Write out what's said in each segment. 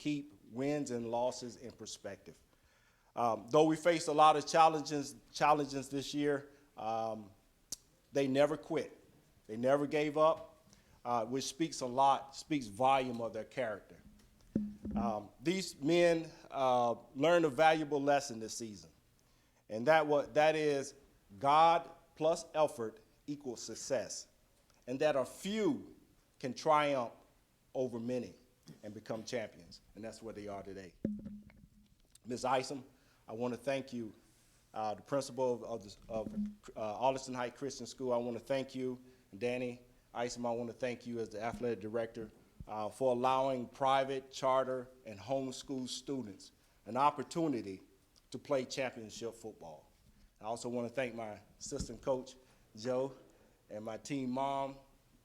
keep wins and losses in perspective. Though we faced a lot of challenges this year, they never quit. They never gave up, which speaks volume of their character. These men learned a valuable lesson this season, and that is God plus effort equals success, and that a few can triumph over many and become champions, and that's where they are today. Ms. Isom, I want to thank you, the principal of Arlington Heights Christian School. I want to thank you. Danny Isom, I want to thank you as the athletic director for allowing private, charter, and homeschool students an opportunity to play championship football. I also want to thank my assistant coach, Joe, and my team mom,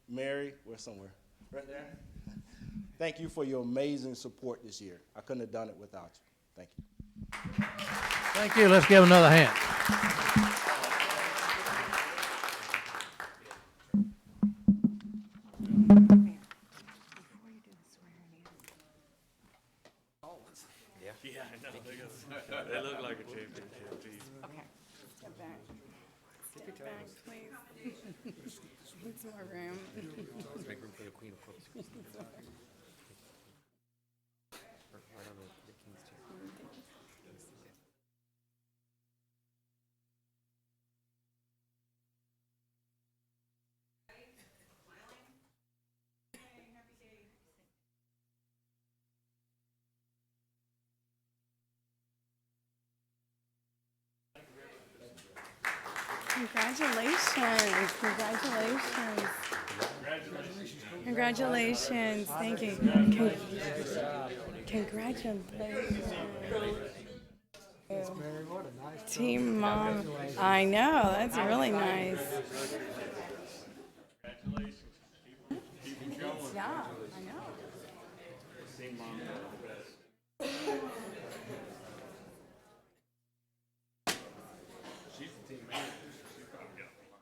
Mary. Where's somewhere? Right there. Thank you for your amazing support this year. I couldn't have done it without you. Thank you. Thank you. Let's give another hand. Yeah, I know. They look like a championship team. Okay, step back. Step back, please. Need some more room. Let's make room for the Queen of Football. Right on the king's chair. Congratulations, congratulations. Congratulations, thank you. Congratulations. Team mom, I know, that's really nice. Congratulations. Keep going. Yeah, I know. Team mom, the best. She's the team manager. She's probably got a lot.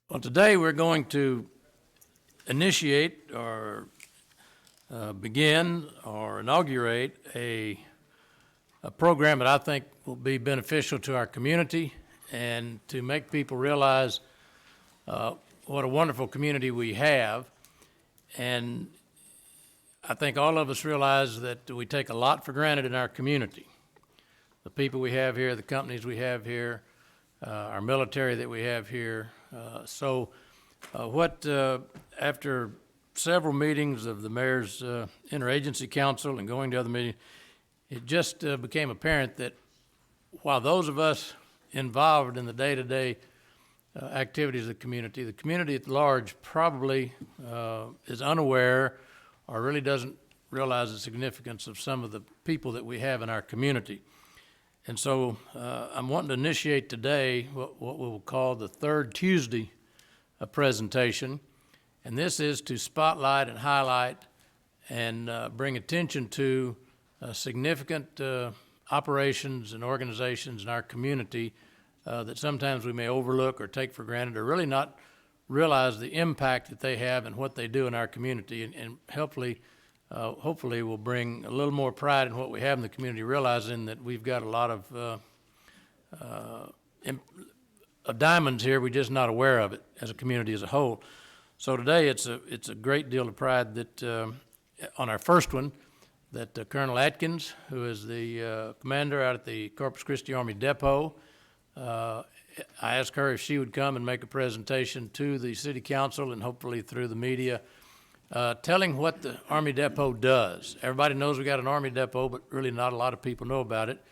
Well, today we're going to initiate or begin or inaugurate a program that I think will be beneficial to our community and to make people realize what a wonderful community we have. And I think all of us realize that we take a lot for granted in our community. The people we have here, the companies we have here, our military that we have here. After several meetings of the mayor's interagency council and going to other meetings, it just became apparent that while those of us involved in the day-to-day activities of the community at large probably is unaware or really doesn't realize the significance of some of the people that we have in our community. And so I'm wanting to initiate today what we'll call the third Tuesday presentation. And this is to spotlight and highlight and bring attention to significant operations and organizations in our community that sometimes we may overlook or take for granted or really not realize the impact that they have and what they do in our community, and hopefully will bring a little more pride in what we have in the community, realizing that we've got a lot of diamonds here. We're just not aware of it as a community as a whole. So today it's a great deal of pride that on our first one, that Colonel Atkins, who is the commander out at the Corpus Christi Army Depot, I asked her if she would come and make a presentation to the city council and hopefully through the media, telling what the Army Depot does. Everybody knows we got an Army Depot, but really not a lot of people know about it.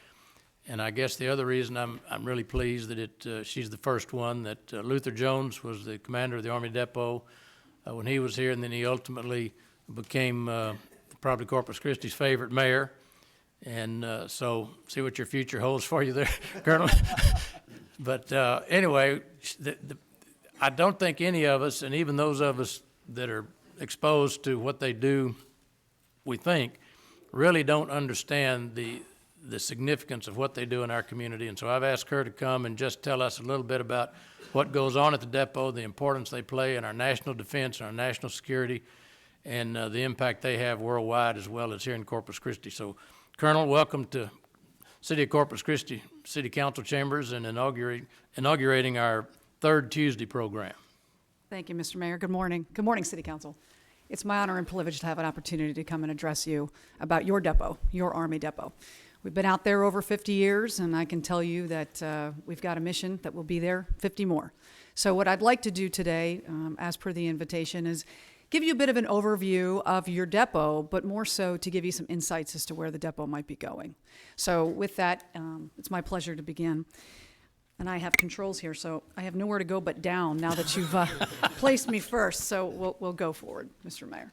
And I guess the other reason I'm really pleased that she's the first one, that Luther Jones was the commander of the Army Depot. when he was here, and then he ultimately became probably Corpus Christi's favorite mayor. And so see what your future holds for you there, Colonel. But anyway, I don't think any of us, and even those of us that are exposed to what they do, we think, really don't understand the significance of what they do in our community. And so I've asked her to come and just tell us a little bit about what goes on at the depot, the importance they play in our national defense and our national security, and the impact they have worldwide as well as here in Corpus Christi. So, Colonel, welcome to City of Corpus Christi City Council chambers and inaugurating our third Tuesday program. Thank you, Mr. Mayor. Good morning. Good morning, City Council. It's my honor and privilege to have an opportunity to come and address you about your depot, your Army depot. We've been out there over 50 years, and I can tell you that we've got a mission that will be there 50 more. So what I'd like to do today, as per the invitation, is give you a bit of an overview of your depot, but more so to give you some insights as to where the depot might be going. So with that, it's my pleasure to begin. And I have controls here, so I have nowhere to go but down now that you've placed me first. So we'll go forward, Mr. Mayor.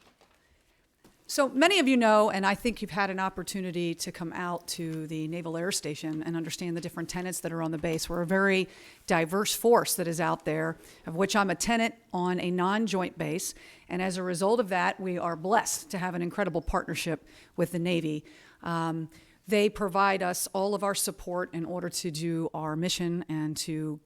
So many of you know, and I think you've had an opportunity to come out to the Naval Air Station and understand the different tenants that are on the base. We're a very diverse force that is out there, of which I'm a tenant on a non-joint base. And as a result of that, we are blessed to have an incredible partnership with the Navy. They provide us all of our support in order to do our mission and to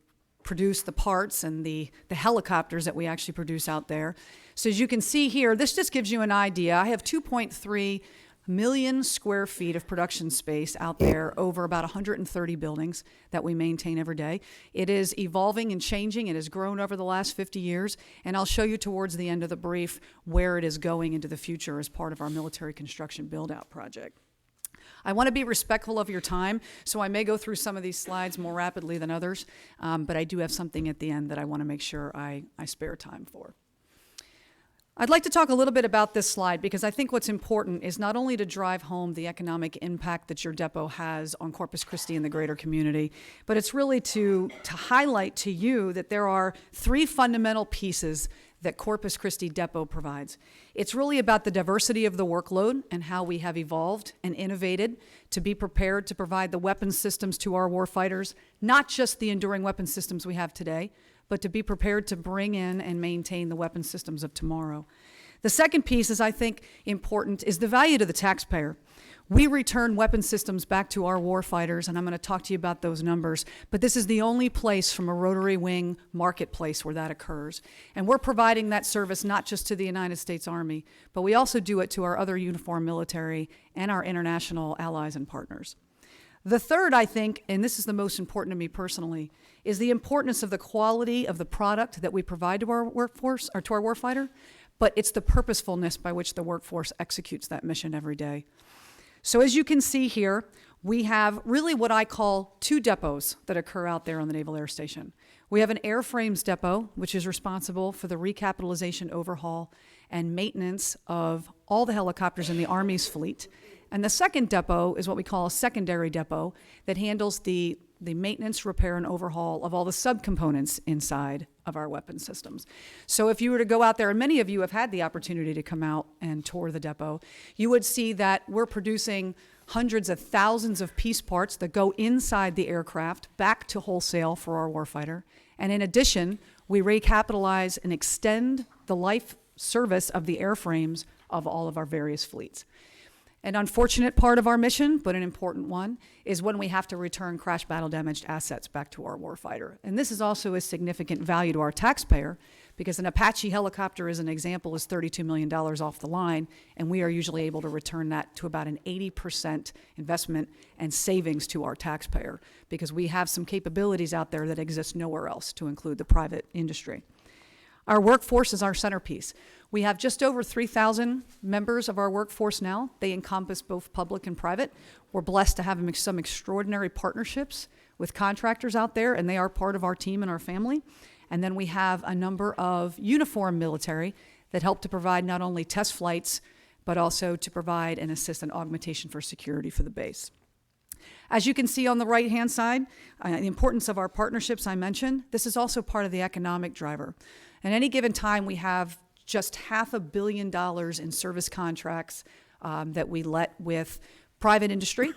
produce the parts and the helicopters that we actually produce out there. So as you can see here, this just gives you an idea. I have 2.3 million square feet of production space out there over about 130 buildings that we maintain every day. It is evolving and changing. It has grown over the last 50 years, and I'll show you towards the end of the brief where it is going into the future as part of our military construction build-out project. I want to be respectful of your time, so I may go through some of these slides more rapidly than others, but I do have something at the end that I want to make sure I spare time for. I'd like to talk a little bit about this slide because I think what's important is not only to drive home the economic impact that your depot has on Corpus Christi and the greater community, but it's really to highlight to you that there are three fundamental pieces that Corpus Christi Depot provides. It's really about the diversity of the workload and how we have evolved and innovated to be prepared to provide the weapons systems to our warfighters, not just the enduring weapons systems we have today, but to be prepared to bring in and maintain the weapons systems of tomorrow. The second piece is, I think, important, is the value to the taxpayer. We return weapon systems back to our warfighters, and I'm going to talk to you about those numbers, but this is the only place from a rotary wing marketplace where that occurs. And we're providing that service not just to the United States Army, but we also do it to our other uniformed military and our international allies and partners. The third, I think, and this is the most important to me personally, is the importance of the quality of the product that we provide to our workforce, or to our warfighter, but it's the purposefulness by which the workforce executes that mission every day. So as you can see here, we have really what I call two depots that occur out there on the Naval Air Station. We have an airframes depot, which is responsible for the recapitalization, overhaul, and maintenance of all the helicopters in the Army's fleet. And the second depot is what we call a secondary depot that handles the maintenance, repair, and overhaul of all the subcomponents inside of our weapon systems. So if you were to go out there, and many of you have had the opportunity to come out and tour the depot, you would see that we're producing hundreds of thousands of piece parts that go inside the aircraft back to wholesale for our warfighter. And in addition, we recapitalize and extend the life service of the airframes of all of our various fleets. An unfortunate part of our mission, but an important one, is when we have to return crash battle damaged assets back to our warfighter. And this is also a significant value to our taxpayer because an Apache helicopter, as an example, is $32 million off the line, and we are usually able to return that to about an 80% investment and savings to our taxpayer because we have some capabilities out there that exist nowhere else, to include the private industry. Our workforce is our centerpiece. We have just over 3,000 members of our workforce now. They encompass both public and private. We're blessed to have some extraordinary partnerships with contractors out there, and they are part of our team and our family. And then we have a number of uniformed military that help to provide not only test flights, but also to provide and assist in augmentation for security for the base. As you can see on the right-hand side, the importance of our partnerships I mentioned, this is also part of the economic driver. At any given time, we have just $500 million in service contracts that we let with private industry.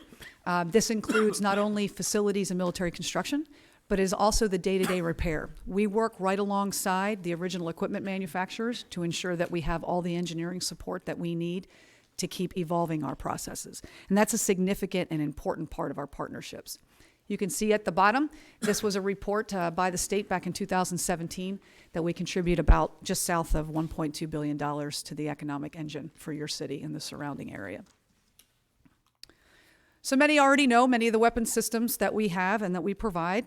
This includes not only facilities and military construction, but is also the day-to-day repair. We work right alongside the original equipment manufacturers to ensure that we have all the engineering support that we need to keep evolving our processes. And that's a significant and important part of our partnerships. You can see at the bottom, this was a report by the state back in 2017 that we contribute about just south of $1.2 billion to the economic engine for your city and the surrounding area. So many already know many of the weapon systems that we have and that we provide.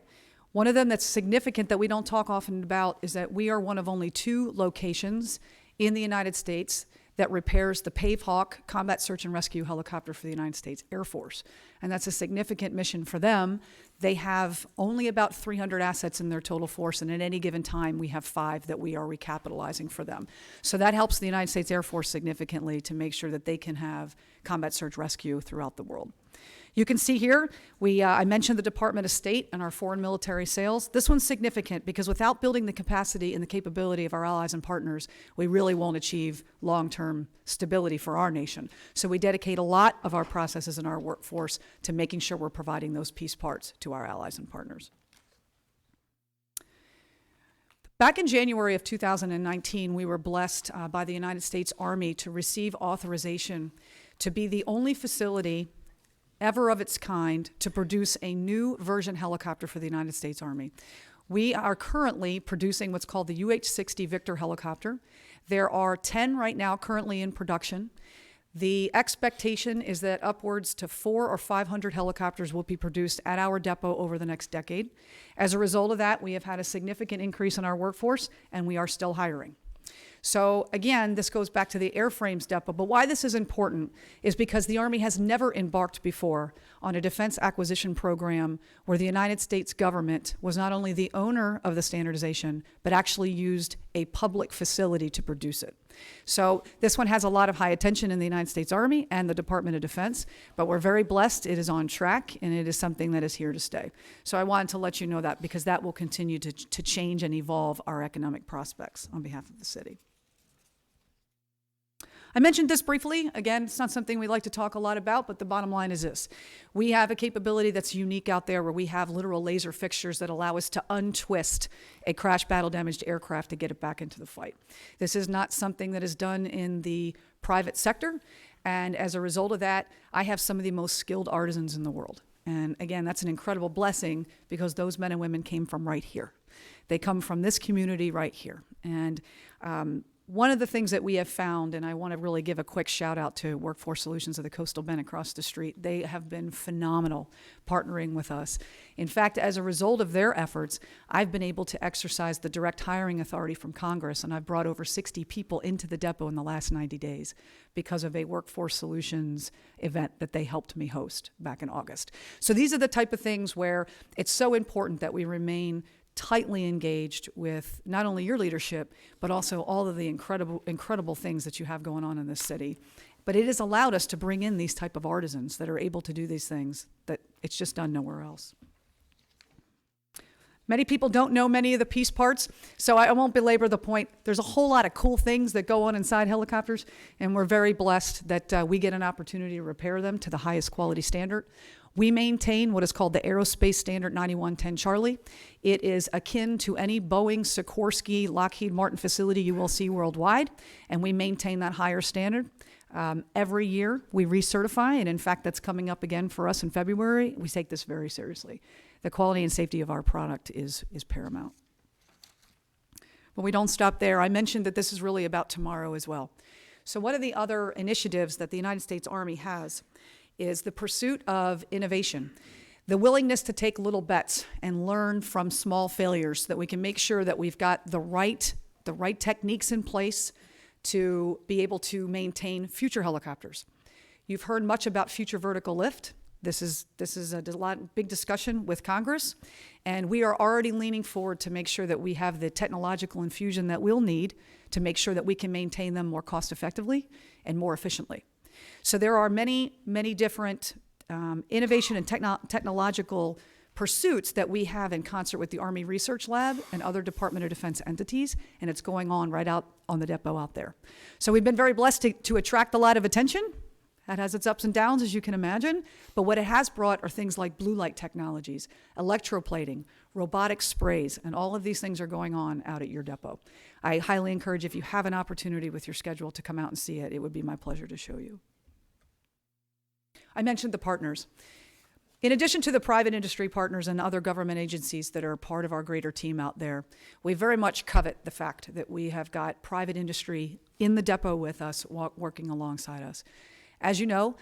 One of them that's significant that we don't talk often about is that we are one of only 2 locations in the United States that repairs the Pavehawk combat search and rescue helicopter for the United States Air Force. And that's a significant mission for them. They have only about 300 assets in their total force, and at any given time, we have 5 that we are recapitalizing for them. So that helps the United States Air Force significantly to make sure that they can have combat search rescue throughout the world. You can see here, I mentioned the Department of State and our foreign military sales. This one's significant because without building the capacity and the capability of our allies and partners, we really won't achieve long-term stability for our nation. So we dedicate a lot of our processes and our workforce to making sure we're providing those piece parts to our allies and partners. Back in January of 2019, we were blessed by the United States Army to receive authorization to be the only facility ever of its kind to produce a new version helicopter for the United States Army. We are currently producing what's called the UH-60 Victor helicopter. There are 10 right now currently in production. The expectation is that upwards to 400 or 500 helicopters will be produced at our depot over the next decade. As a result of that, we have had a significant increase in our workforce, and we are still hiring. So again, this goes back to the airframes depot, but why this is important is because the Army has never embarked before on a defense acquisition program where the United States government was not only the owner of the standardization, but actually used a public facility to produce it. So this one has a lot of high attention in the United States Army and the Department of Defense, but we're very blessed. It is on track, and it is something that is here to stay. So I wanted to let you know that because that will continue to change and evolve our economic prospects on behalf of the city. I mentioned this briefly. Again, it's not something we like to talk a lot about, but the bottom line is this. We have a capability that's unique out there where we have literal laser fixtures that allow us to untwist a crash battle damaged aircraft to get it back into the fight. This is not something that is done in the private sector, and as a result of that, I have some of the most skilled artisans in the world. And again, that's an incredible blessing because those men and women came from right here. They come from this community right here. And one of the things that we have found, and I want to really give a quick shout out to Workforce Solutions of the Coastal Bend across the street, they have been phenomenal partnering with us. In fact, as a result of their efforts, I've been able to exercise the direct hiring authority from Congress, and I've brought over 60 people into the depot in the last 90 days because of a Workforce Solutions event that they helped me host back in August. So these are the type of things where it's so important that we remain tightly engaged with not only your leadership, but also all of the incredible things that you have going on in this city. But it has allowed us to bring in these type of artisans that are able to do these things that it's just done nowhere else. Many people don't know many of the piece parts, so I won't belabor the point. There's a whole lot of cool things that go on inside helicopters, and we're very blessed that we get an opportunity to repair them to the highest quality standard. We maintain what is called the Aerospace Standard 9110 Charlie. It is akin to any Boeing, Sikorsky, Lockheed Martin facility you will see worldwide, and we maintain that higher standard. Every year we recertify, and in fact that's coming up again for us in February. We take this very seriously. The quality and safety of our product is paramount. But we don't stop there. I mentioned that this is really about tomorrow as well. So one of the other initiatives that the United States Army has is the pursuit of innovation, the willingness to take little bets and learn from small failures so that we can make sure that we've got the right techniques in place to be able to maintain future helicopters. You've heard much about future vertical lift. This is a big discussion with Congress, and we are already leaning forward to make sure that we have the technological infusion that we'll need to make sure that we can maintain them more cost effectively and more efficiently. So there are many different innovation and technological pursuits that we have in concert with the Army Research Lab and other Department of Defense entities, and it's going on right out on the depot out there. So we've been very blessed to attract a lot of attention. That has its ups and downs, as you can imagine, but what it has brought are things like blue light technologies, electroplating, robotic sprays, and all of these things are going on out at your depot. I highly encourage, if you have an opportunity with your schedule to come out and see it, it would be my pleasure to show you. I mentioned the partners. In addition to the private industry partners and other government agencies that are part of our greater team out there, we very much covet the fact that we have got private industry in the depot with us, working alongside us. As you know,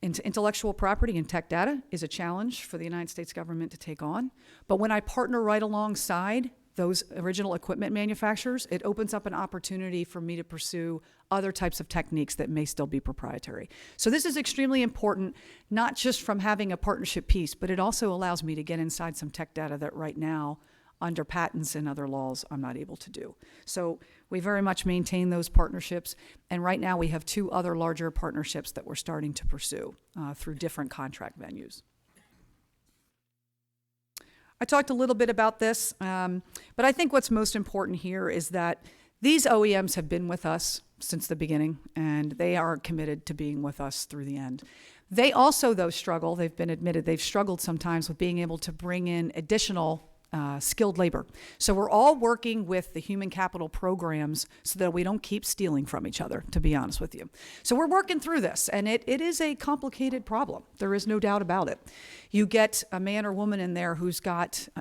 intellectual property and tech data is a challenge for the United States government to take on. But when I partner right alongside those original equipment manufacturers, it opens up an opportunity for me to pursue other types of techniques that may still be proprietary. So this is extremely important, not just from having a partnership piece, but it also allows me to get inside some tech data that right now, under patents and other laws, I'm not able to do. So we very much maintain those partnerships, and right now we have 2 other larger partnerships that we're starting to pursue through different contract venues. I talked a little bit about this, but I think what's most important here is that these OEMs have been with us since the beginning, and they are committed to being with us through the end. They also, though, struggle. They've been admitted they've struggled sometimes with being able to bring in additional skilled labor. So we're all working with the human capital programs so that we don't keep stealing from each other, to be honest with you. So we're working through this, and it is a complicated problem. There is no doubt about it. You get a man or woman in there who's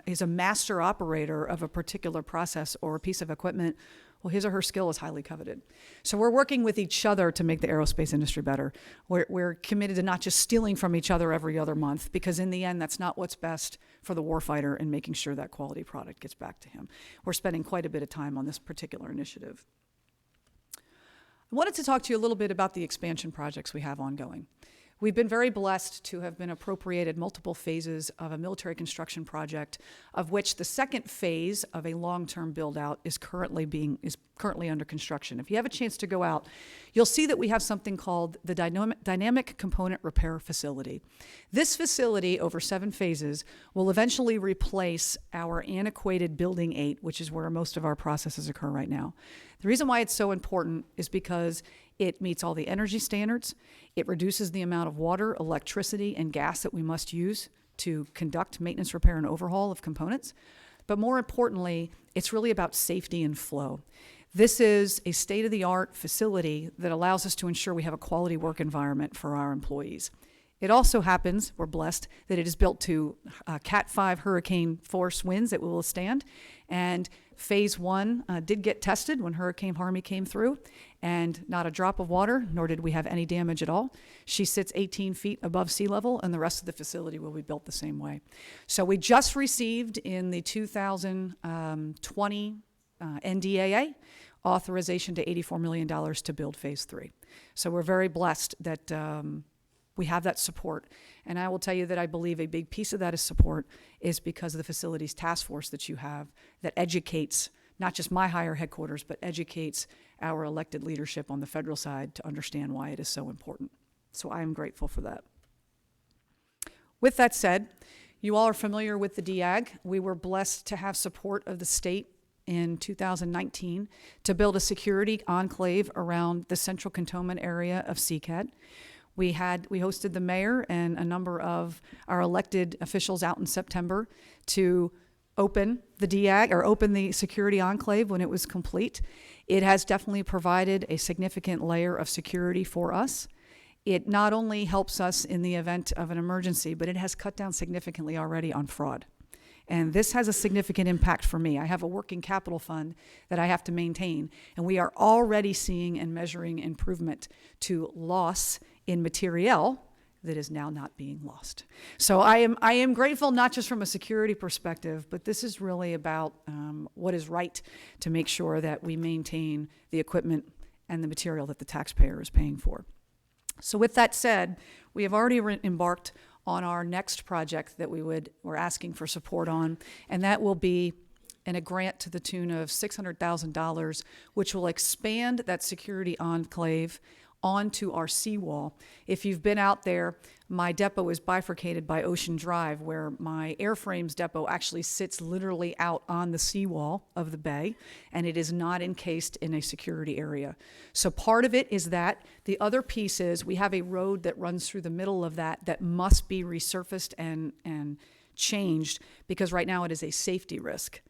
is a master operator of a particular process or a piece of equipment. Well, his or her skill is highly coveted. So we're working with each other to make the aerospace industry better. We're committed to not just stealing from each other every other month, because in the end, that's not what's best for the warfighter in making sure that quality product gets back to him. We're spending quite a bit of time on this particular initiative. I wanted to talk to you a little bit about the expansion projects we have ongoing. We've been very blessed to have been appropriated multiple phases of a military construction project, of which the second phase of a long-term build-out is currently under construction. If you have a chance to go out, you'll see that we have something called the Dynamic Component Repair Facility. This facility, over 7 phases, will eventually replace our antiquated Building 8, which is where most of our processes occur right now. The reason why it's so important is because it meets all the energy standards. It reduces the amount of water, electricity, and gas that we must use to conduct maintenance, repair, and overhaul of components. But more importantly, it's really about safety and flow. This is a state-of-the-art facility that allows us to ensure we have a quality work environment for our employees. It also happens, we're blessed, that it is built to Cat 5 hurricane force winds that will withstand. And phase 1 did get tested when Hurricane Harvey came through, and not a drop of water, nor did we have any damage at all. She sits 18 feet above sea level, and the rest of the facility will be built the same way. So we just received in the 2020 NDAA authorization to $84 million to build phase 3. So we're very blessed that we have that support. And I will tell you that I believe a big piece of that is support is because of the facilities task force that you have that educates not just my higher headquarters, but educates our elected leadership on the federal side to understand why it is so important. So I am grateful for that. With that said, you all are familiar with the DIAG. We were blessed to have support of the state in 2019 to build a security enclave around the central cantonment area of CCAD. We hosted the mayor and a number of our elected officials out in September to open the DIAG, or open the security enclave when it was complete. It has definitely provided a significant layer of security for us. It not only helps us in the event of an emergency, but it has cut down significantly already on fraud. And this has a significant impact for me. I have a working capital fund that I have to maintain, and we are already seeing and measuring improvement to loss in materiel that is now not being lost. So I am grateful, not just from a security perspective, but this is really about what is right to make sure that we maintain the equipment and the material that the taxpayer is paying for. So with that said, we have already embarked on our next project that we're asking for support on, and that will be a grant to the tune of $600,000, which will expand that security enclave onto our seawall. If you've been out there, my depot is bifurcated by Ocean Drive, where my airframes depot actually sits literally out on the seawall of the bay, and it is not encased in a security area. So part of it is that. The other piece is we have a road that runs through the middle of that must be resurfaced and changed, because right now it is a safety risk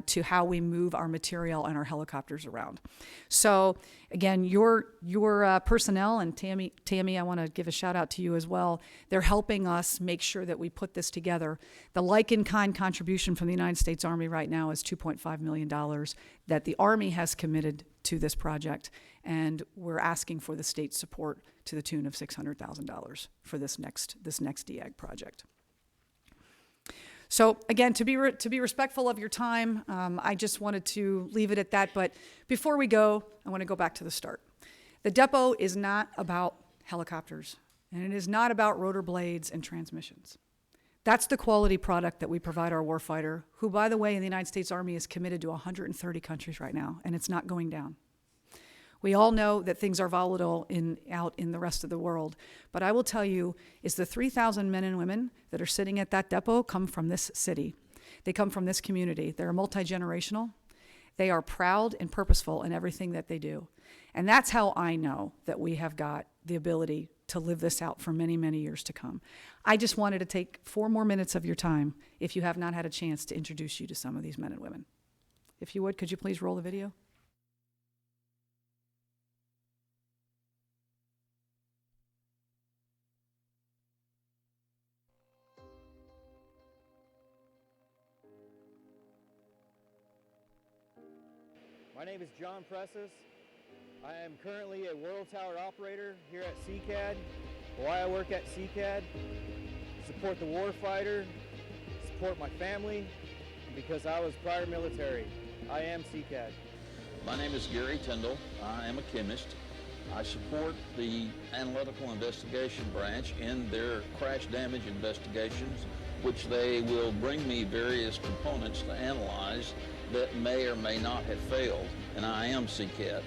to how we move our material and our helicopters around. So again, your personnel, and Tammy, I want to give a shout out to you as well. They're helping us make sure that we put this together. The like-in-kind contribution from the United States Army right now is $2.5 million that the Army has committed to this project, and we're asking for the state support to the tune of $600,000 for this next DEAG project. So again, to be respectful of your time, I just wanted to leave it at that. But before we go, I want to go back to the start. The depot is not about helicopters, and it is not about rotor blades and transmissions. That's the quality product that we provide our warfighter, who, by the way, in the United States Army is committed to 130 countries right now, and it's not going down. We all know that things are volatile out in the rest of the world, but I will tell you is the 3,000 men and women that are sitting at that depot come from this city. They come from this community. They're multi-generational. They are proud and purposeful in everything that they do. And that's how I know that we have got the ability to live this out for many, many years to come. I just wanted to take 4 more minutes of your time, if you have not had a chance, to introduce you to some of these men and women. If you would, could you please roll the video? My name is John Presses. I am currently a World Tower operator here at CCAD. Why I work at CCAD? Support the warfighter, support my family, and because I was prior military. I am CCAD. My name is Gary Tyndall. I am a chemist. I support the Analytical Investigation Branch in their crash damage investigations, which they will bring me various components to analyze that may or may not have failed, and I am CCAD.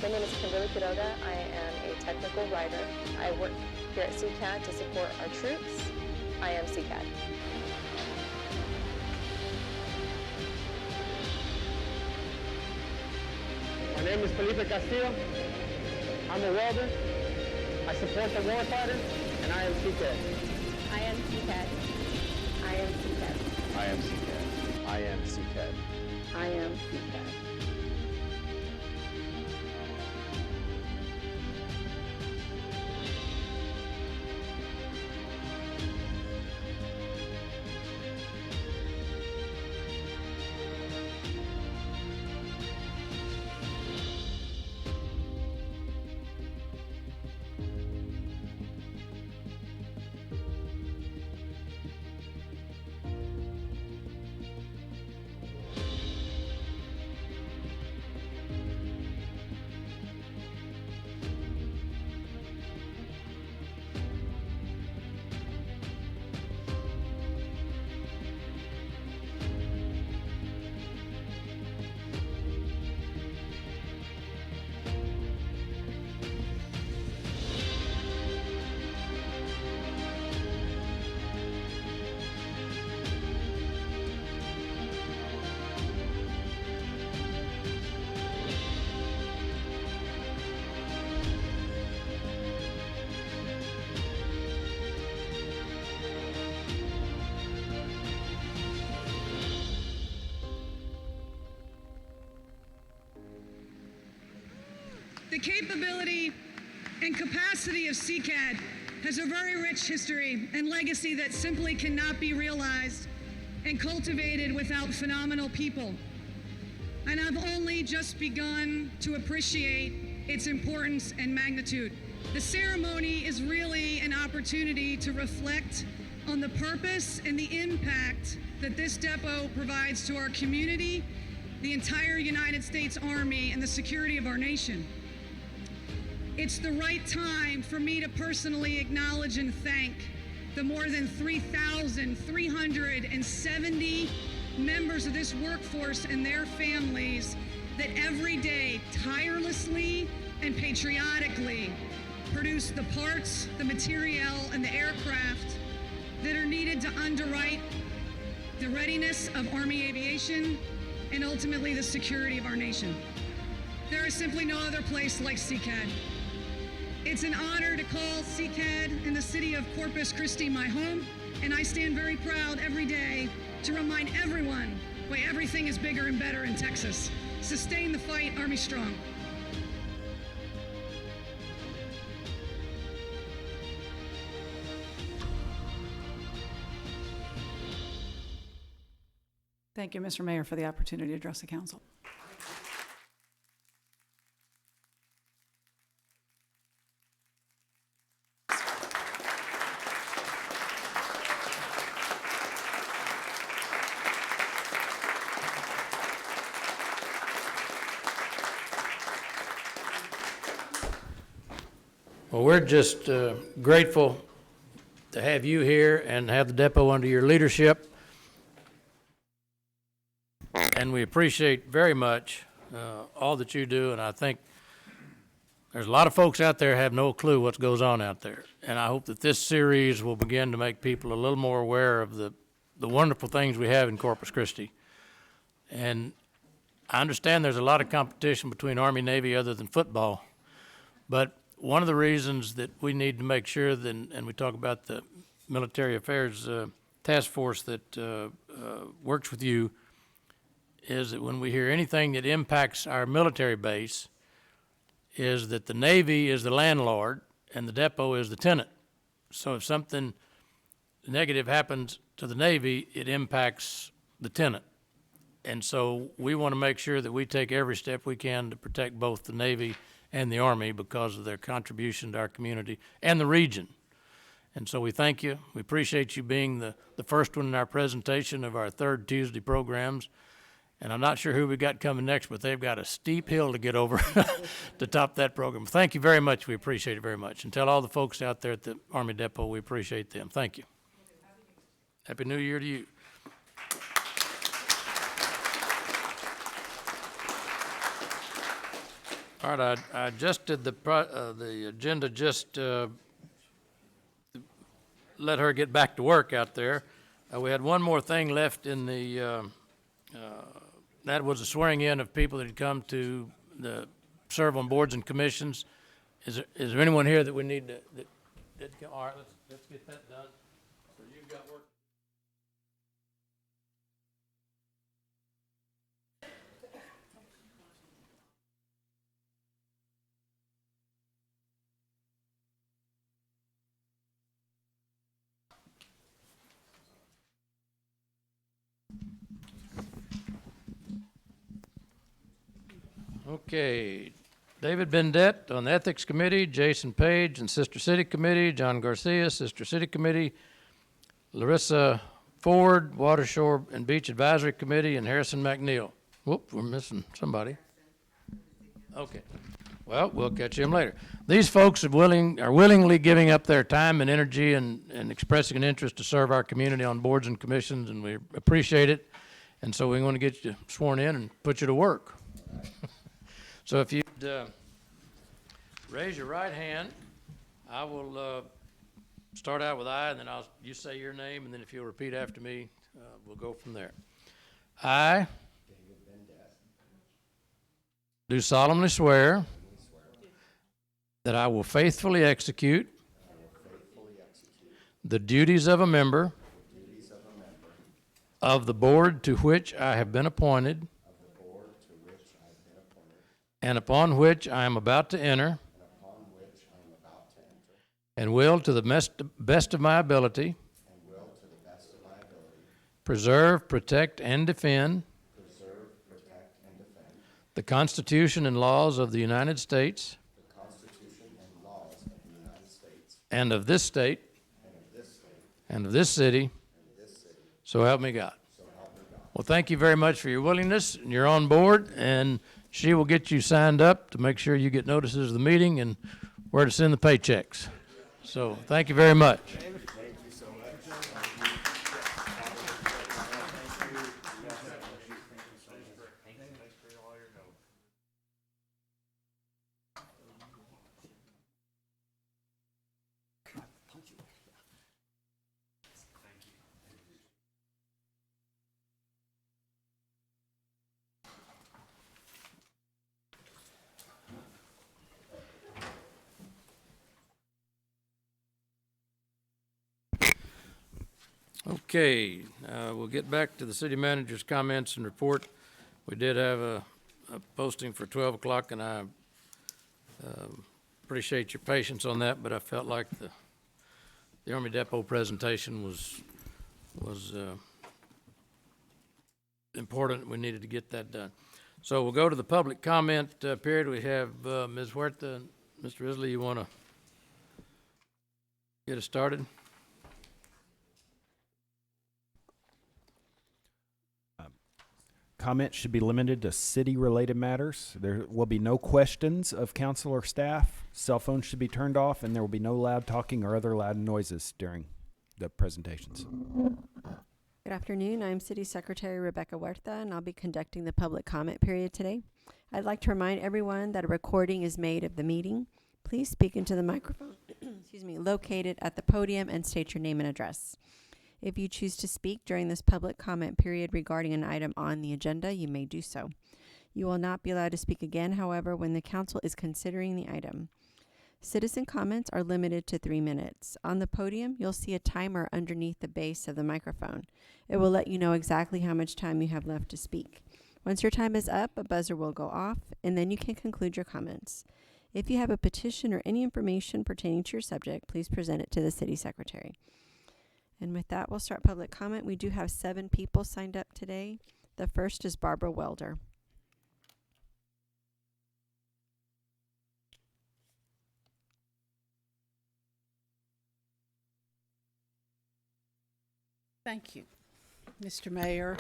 My name is Kimberly Kudoga. I am a technical writer. I work here at CCAD to support our troops. I am CCAD. My name is Felipe Castillo. I'm a welder. I support the warfighter, and I am CCAD. I am CCAD. I am CCAD. I am CCAD. I am CCAD. I am CCAD. The capability and capacity of CCAD has a very rich history and legacy that simply cannot be realized and cultivated without phenomenal people. And I've only just begun to appreciate its importance and magnitude. The ceremony is really an opportunity to reflect on the purpose and the impact that this depot provides to our community, the entire United States Army, and the security of our nation. It's the right time for me to personally acknowledge and thank the more than 3,370 members of this workforce and their families that every day tirelessly and patriotically produce the parts, the materiel, and the aircraft that are needed to underwrite the readiness of Army aviation and ultimately the security of our nation. There is simply no other place like CCAD. It's an honor to call CCAD and the city of Corpus Christi my home, and I stand very proud every day to remind everyone why everything is bigger and better in Texas. Sustain the fight, Army strong. Thank you, Mr. Mayor, for the opportunity to address the council. Well, we're just grateful to have you here and have the depot under your leadership. And we appreciate very much all that you do, and I think there's a lot of folks out there have no clue what goes on out there. And I hope that this series will begin to make people a little more aware of the wonderful things we have in Corpus Christi. And I understand there's a lot of competition between Army and Navy other than football, but one of the reasons that we need to make sure that, and we talk about the military affairs task force that works with you, is that when we hear anything that impacts our military base, is that the Navy is the landlord and the depot is the tenant. So if something negative happens to the Navy, it impacts the tenant. And so we want to make sure that we take every step we can to protect both the Navy and the Army because of their contribution to our community and the region. And so we thank you. We appreciate you being the first one in our presentation of our third Tuesday programs. And I'm not sure who we got coming next, but they've got a steep hill to get over to top that program. Thank you very much. We appreciate it very much. And tell all the folks out there at the Army Depot we appreciate them. Thank you. Happy New Year to you. All right, I adjusted the agenda just let her get back to work out there. We had one more thing left in the that was the swearing in of people that had come to serve on boards and commissions. Is there anyone here that we need to, all right, let's get that done. So you've got work. Okay, David Bendette on the Ethics Committee, Jason Page and Sister City Committee, John Garcia, Sister City Committee, Larissa Ford, Watershore and Beach Advisory Committee, and Harrison McNeil. Whoop, we're missing somebody. Okay, well, we'll catch him later. These folks are willingly giving up their time and energy and expressing an interest to serve our community on boards and commissions, and we appreciate it. And so we want to get you sworn in and put you to work. So if you'd raise your right hand, I will start out with I, and then you say your name, and then if you'll repeat after me, we'll go from there. I do solemnly swear that I will faithfully execute the duties of a member of the board to which I have been appointed and upon which I am about to enter, and will, to the best of my ability, preserve, protect, and defend the Constitution and laws of the United States and of this state and of this city, so help me God. Well, thank you very much for your willingness, and you're on board, and she will get you signed up to make sure you get notices of the meeting and where to send the paychecks. So thank you very much. Thank you so much. Okay, we'll get back to the city manager's comments and report. We did have a posting for 12 o'clock, and I appreciate your patience on that, but I felt like the Army Depot presentation was important. We needed to get that done. So we'll go to the public comment period. We have Ms. Huerta. Mr. Isley, you want to get us started? Comments should be limited to city-related matters. There will be no questions of council or staff. Cell phones should be turned off, and there will be no loud talking or other loud noises during the presentations. Good afternoon. I'm City Secretary Rebecca Huerta, and I'll be conducting the public comment period today. I'd like to remind everyone that a recording is made of the meeting. Please speak into the microphone, located at the podium, and state your name and address. If you choose to speak during this public comment period regarding an item on the agenda, you may do so. You will not be allowed to speak again, however, when the council is considering the item. Citizen comments are limited to 3 minutes. On the podium, you'll see a timer underneath the base of the microphone. It will let you know exactly how much time you have left to speak. Once your time is up, a buzzer will go off, and then you can conclude your comments. If you have a petition or any information pertaining to your subject, please present it to the city secretary. And with that, we'll start public comment. We do have 7 people signed up today. The first is Barbara Welder. Thank you, Mr. Mayor,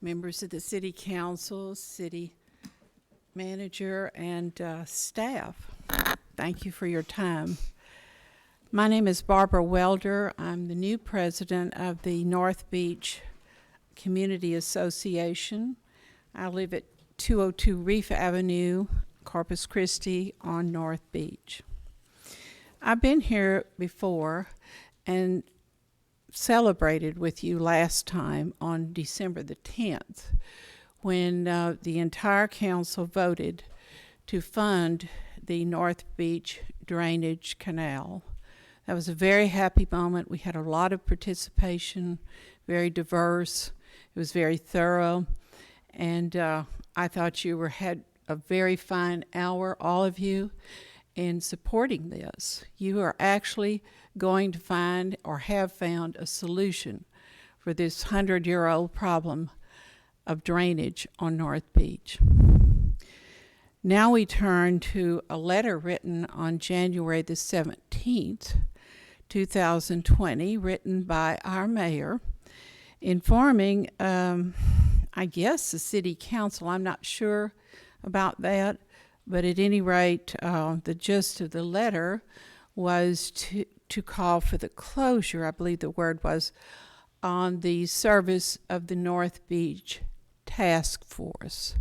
members of the City Council, City Manager, and staff. Thank you for your time. My name is Barbara Welder. I'm the new president of the North Beach Community Association. I live at 202 Reef Avenue, Corpus Christi on North Beach. I've been here before and celebrated with you last time on December the 10th when the entire council voted to fund the North Beach Drainage Canal. That was a very happy moment. We had a lot of participation, very diverse. It was very thorough. And I thought you had a very fine hour, all of you, in supporting this. You are actually going to find or have found a solution for this 100-year-old problem of drainage on North Beach. Now we turn to a letter written on January the 17th, 2020, written by our mayor, informing, I guess, the city council. I'm not sure about that, but at any rate, the gist of the letter was to call for the closure, I believe the word was, on the service of the North Beach Task Force,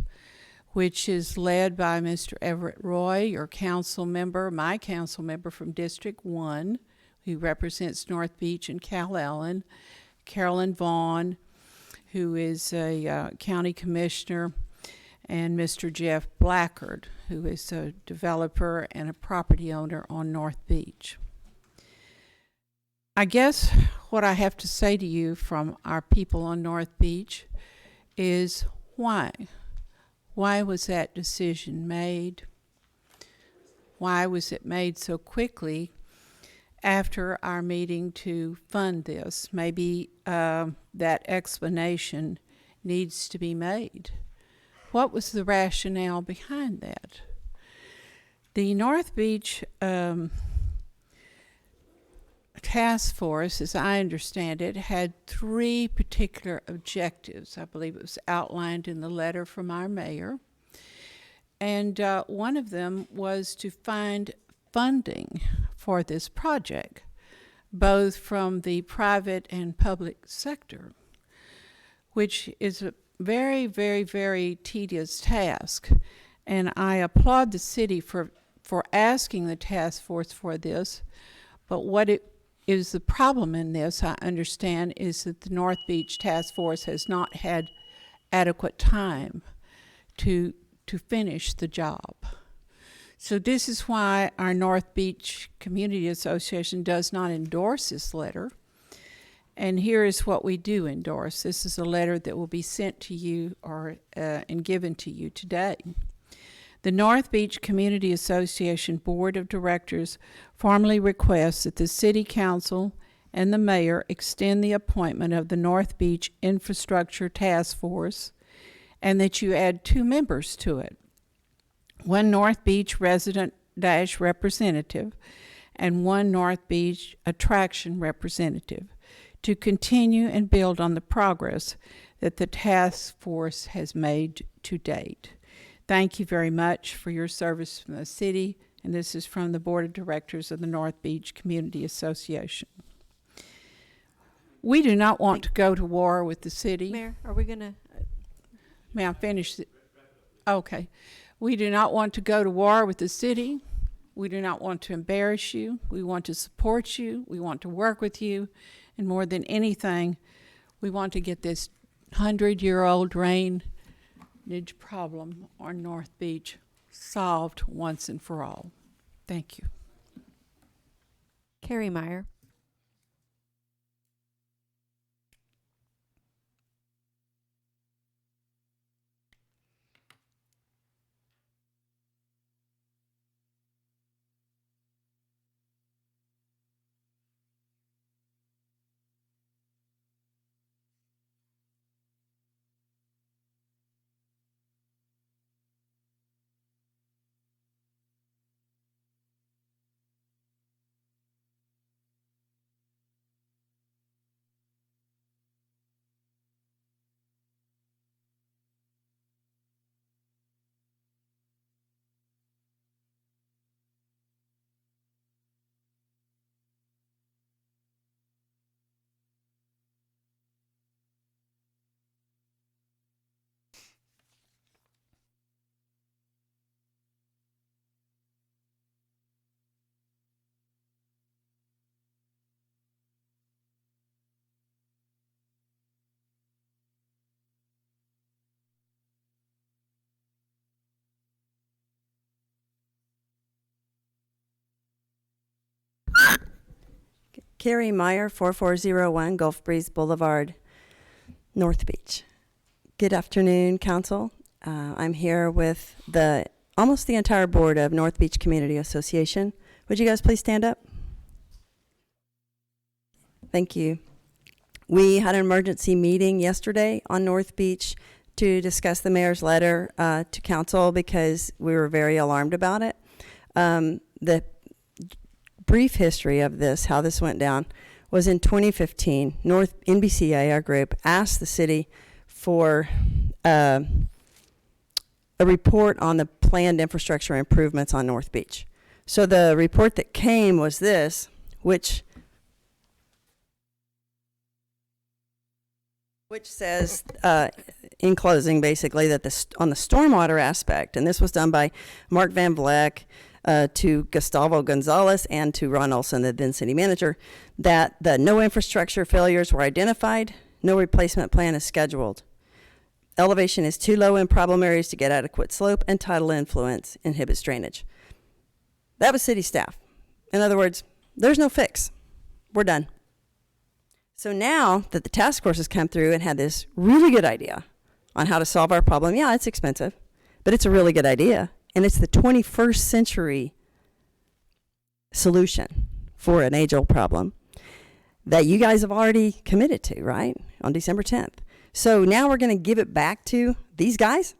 which is led by Mr. Everett Roy, your council member, my council member from District 1, who represents North Beach and Calallen, Carolyn Vaughn, who is a county commissioner, and Mr. Jeff Blackard, who is a developer and a property owner on North Beach. I guess what I have to say to you from our people on North Beach is why? Why was that decision made? Why was it made so quickly after our meeting to fund this? Maybe that explanation needs to be made. What was the rationale behind that? The North Beach Task Force, as I understand it, had 3 particular objectives. I believe it was outlined in the letter from our mayor. And one of them was to find funding for this project, both from the private and public sector, which is a very, very, very tedious task. And I applaud the city for asking the task force for this. But what it is the problem in this, I understand, is that the North Beach Task Force has not had adequate time to finish the job. So this is why our North Beach Community Association does not endorse this letter. And here is what we do endorse. This is a letter that will be sent to you or and given to you today. The North Beach Community Association Board of Directors formally requests that the City Council and the Mayor extend the appointment of the North Beach Infrastructure Task Force and that you add 2 members to it. 1 North Beach resident-representative and 1 North Beach attraction representative to continue and build on the progress that the task force has made to date. Thank you very much for your service from the city, and this is from the Board of Directors of the North Beach Community Association. We do not want to go to war with the city. Mayor, are we gonna? May I finish? Okay. We do not want to go to war with the city. We do not want to embarrass you. We want to support you. We want to work with you. And more than anything, we want to get this 100-year-old drainage problem on North Beach solved once and for all. Thank you. Carrie Meyer. Carrie Meyer, 4401 Gulf Breeze Boulevard, North Beach. Good afternoon, Council. I'm here with almost the entire board of North Beach Community Association. Would you guys please stand up? Thank you. We had an emergency meeting yesterday on North Beach to discuss the mayor's letter to council because we were very alarmed about it. The brief history of this, how this went down, was in 2015. North NBCA, our group, asked the city for a report on the planned infrastructure improvements on North Beach. So the report that came was this, which says, in closing, basically, that on the stormwater aspect, and this was done by Mark Van Vleck, to Gustavo Gonzalez and to Ron Olson, the then city manager, that the no infrastructure failures were identified, no replacement plan is scheduled. Elevation is too low in problem areas to get adequate slope, and tidal influence inhibits drainage. That was city staff. In other words, there's no fix. We're done. So now that the task force has come through and had this really good idea on how to solve our problem, yeah, it's expensive, but it's a really good idea. And it's the 21st century solution for an age-old problem that you guys have already committed to, right, on December 10th. So now we're going to give it back to these guys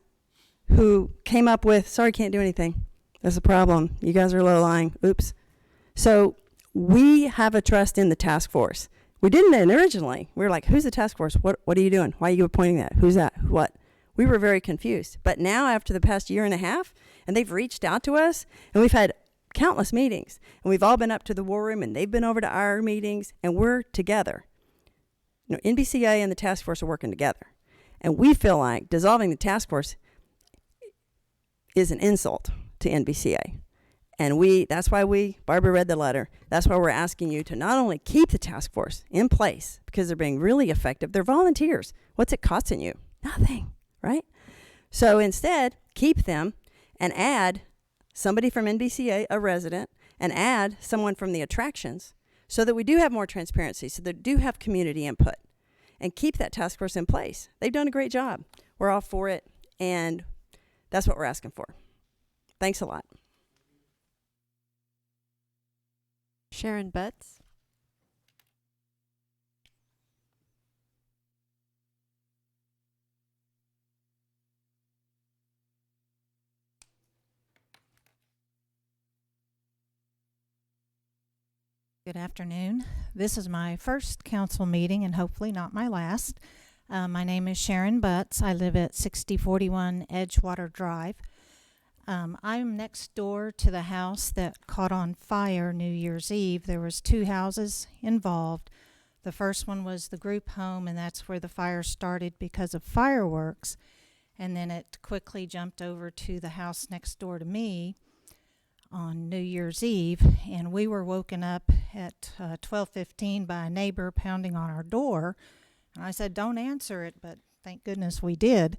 who came up with, sorry, can't do anything. That's a problem. You guys are low-lying. Oops. So we have a trust in the task force. We didn't originally. We were like, who's the task force? What are you doing? Why are you appointing that? Who's that? What? We were very confused. But now, after the past year and a half, and they've reached out to us, and we've had countless meetings, and we've all been up to the war room, and they've been over to our meetings, and we're together. You know, NBCA and the task force are working together. And we feel like dissolving the task force is an insult to NBCA. And that's why Barbara read the letter. That's why we're asking you to not only keep the task force in place, because they're being really effective. They're volunteers. What's it costing you? Nothing, right? So instead, keep them and add somebody from NBCA, a resident, and add someone from the attractions, so that we do have more transparency, so that we do have community input, and keep that task force in place. They've done a great job. We're all for it, and that's what we're asking for. Thanks a lot. Sharon Butts. Good afternoon. This is my first council meeting and hopefully not my last. My name is Sharon Butts. I live at 6041 Edgewater Drive. I'm next door to the house that caught on fire New Year's Eve. There was 2 houses involved. The first one was the group home, and that's where the fire started because of fireworks. And then it quickly jumped over to the house next door to me on New Year's Eve, and we were woken up at 12:15 by a neighbor pounding on our door. And I said, don't answer it, but thank goodness we did.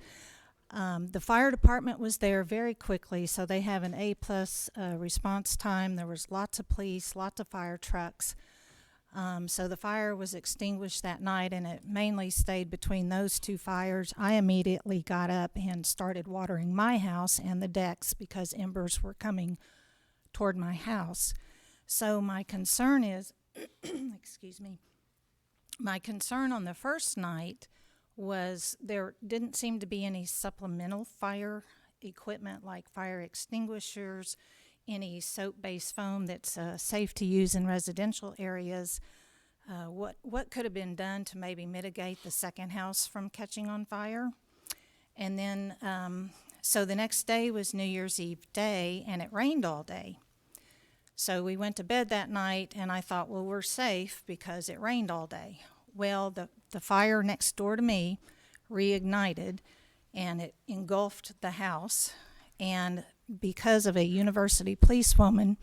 The fire department was there very quickly, so they have an A+ response time. There was lots of police, lots of fire trucks. So the fire was extinguished that night, and it mainly stayed between those 2 fires. I immediately got up and started watering my house and the decks because embers were coming toward my house. So my concern is, excuse me, my concern on the first night was there didn't seem to be any supplemental fire equipment like fire extinguishers, any soap-based foam that's safe to use in residential areas. What could have been done to maybe mitigate the second house from catching on fire? And then, so the next day was New Year's Eve day, and it rained all day. So we went to bed that night, and I thought, well, we're safe because it rained all day. Well, the fire next door to me reignited, and it engulfed the house. And because of a university policewoman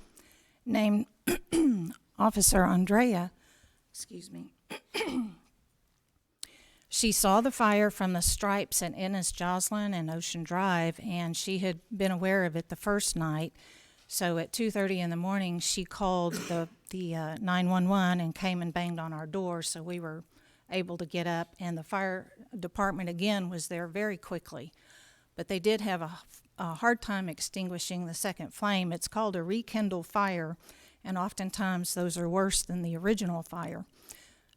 named Officer Andrea, excuse me, she saw the fire from the stripes at Ennis Joslin and Ocean Drive, and she had been aware of it the first night. So at 2:30 in the morning, she called the 911 and came and banged on our door, so we were able to get up, and the fire department again was there very quickly. But they did have a hard time extinguishing the second flame. It's called a rekindle fire, and oftentimes those are worse than the original fire.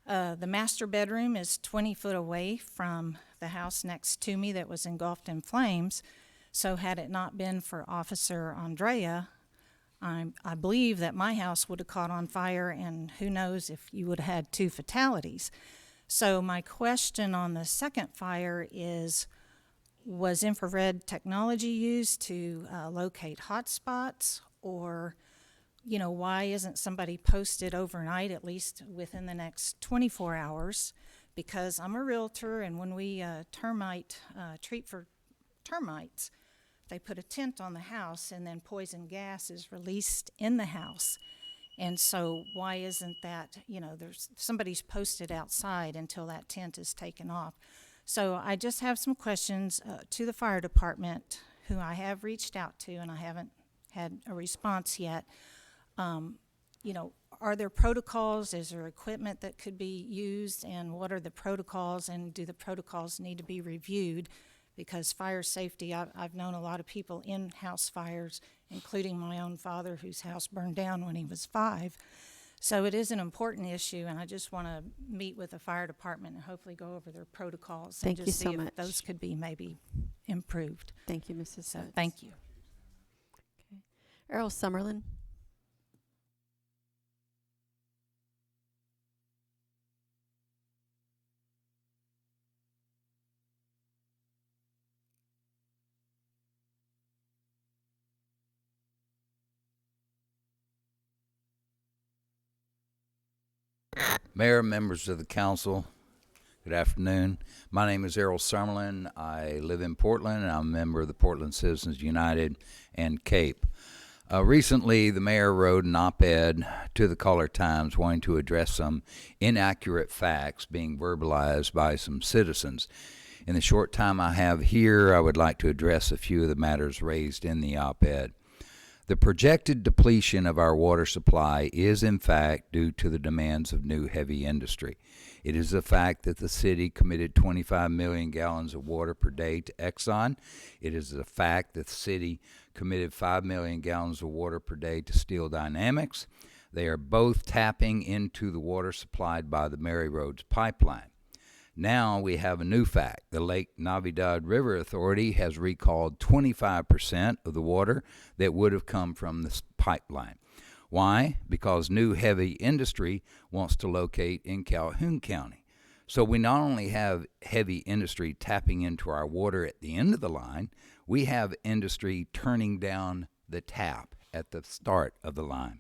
The master bedroom is 20 foot away from the house next to me that was engulfed in flames, so had it not been for Officer Andrea, I believe that my house would have caught on fire, and who knows if you would have had 2 fatalities. So my question on the second fire is, was infrared technology used to locate hot spots? Or, you know, why isn't somebody posted overnight, at least within the next 24 hours? Because I'm a realtor, and when we treat for termites, they put a tent on the house, and then poison gas is released in the house. And so why isn't that, you know, somebody's posted outside until that tent is taken off. So I just have some questions to the fire department, who I have reached out to, and I haven't had a response yet. You know, are there protocols? Is there equipment that could be used? And what are the protocols? And do the protocols need to be reviewed? Because fire safety, I've known a lot of people in house fires, including my own father, whose house burned down when he was 5. So it is an important issue, and I just want to meet with the fire department and hopefully go over their protocols Thank and you just so see much. if those could be maybe improved. Thank you, Mrs. So Sutts. thank you. Okay. Errol Summerlin. Mayor, members of the council, good afternoon. My name is Errol Summerlin. I live in Portland, and I'm a member of the Portland Citizens United and CAPE. Recently, the mayor wrote an op-ed to the Caller Times wanting to address some inaccurate facts being verbalized by some citizens. In the short time I have here, I would like to address a few of the matters raised in the op-ed. The projected depletion of our water supply is in fact due to the demands of new heavy industry. It is a fact that the city committed 25 million gallons of water per day to Exxon. It is a fact that the city committed 5 million gallons of water per day to Steel Dynamics. They are both tapping into the water supplied by the Mary Roads pipeline. Now we have a new fact. The Lake Navidad River Authority has recalled 25% of the water that would have come from this pipeline. Why? Because new heavy industry wants to locate in Calhoun County. So we not only have heavy industry tapping into our water at the end of the line, we have industry turning down the tap at the start of the line.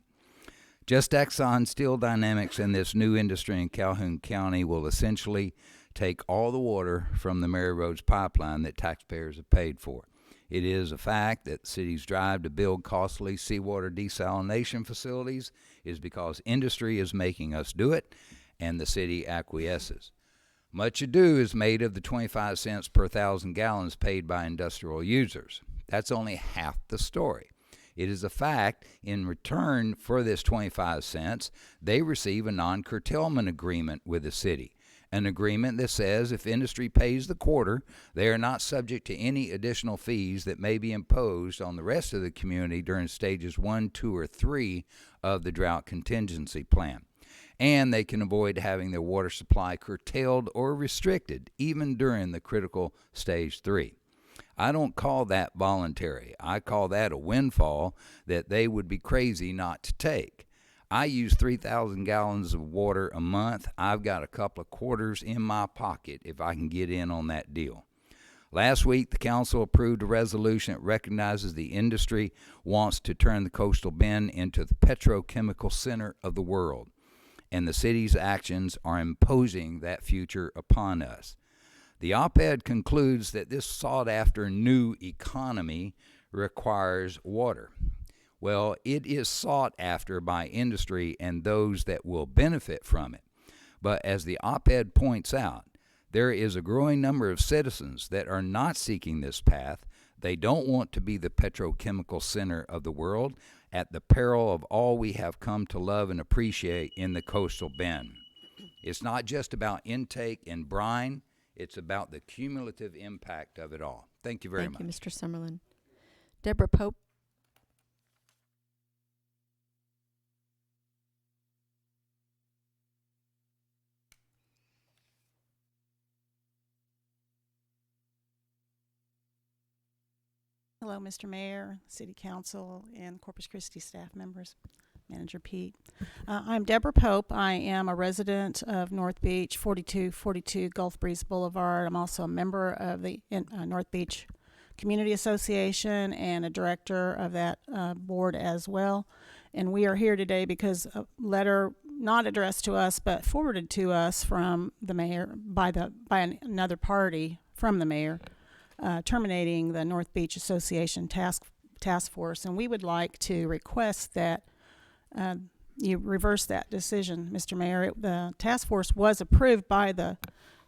Just Exxon, Steel Dynamics, and this new industry in Calhoun County will essentially take all the water from the Mary Roads pipeline that taxpayers have paid for. It is a fact that the city's drive to build costly seawater desalination facilities is because industry is making us do it, and the city acquiesces. Much ado is made of the 25 cents per 1,000 gallons paid by industrial users. That's only half the story. It is a fact, in return for this 25 cents, they receive a non-curtailment agreement with the city. An agreement that says if industry pays the quarter, they are not subject to any additional fees that may be imposed on the rest of the community during stages 1, 2, or 3 of the drought contingency plan. And they can avoid having their water supply curtailed or restricted, even during the critical stage 3. I don't call that voluntary. I call that a windfall that they would be crazy not to take. I use 3,000 gallons of water a month. I've got a couple of quarters in my pocket if I can get in on that deal. Last week, the council approved a resolution that recognizes the industry wants to turn the coastal bend into the petrochemical center of the world, and the city's actions are imposing that future upon us. The op-ed concludes that this sought-after new economy requires water. Well, it is sought after by industry and those that will benefit from it. But as the op-ed points out, there is a growing number of citizens that are not seeking this path. They don't want to be the petrochemical center of the world at the peril of all we have come to love and appreciate in the coastal bend. It's not just about intake and brine. It's about the cumulative impact of it all. Thank you very much. Thank you, Mr. Summerlin. Deborah Pope. Hello, Mr. Mayor, City Council, and Corpus Christi staff members, Manager Pete. I'm Deborah Pope. I am a resident of North Beach, 4242 Gulf Breeze Boulevard. I'm also a member of the North Beach Community Association and a director of that board as well. And we are here today because a letter not addressed to us but forwarded to us from the mayor by another party from the mayor, terminating the North Beach Association task force, and we would like to request that you reverse that decision, Mr. Mayor. The task force was approved by the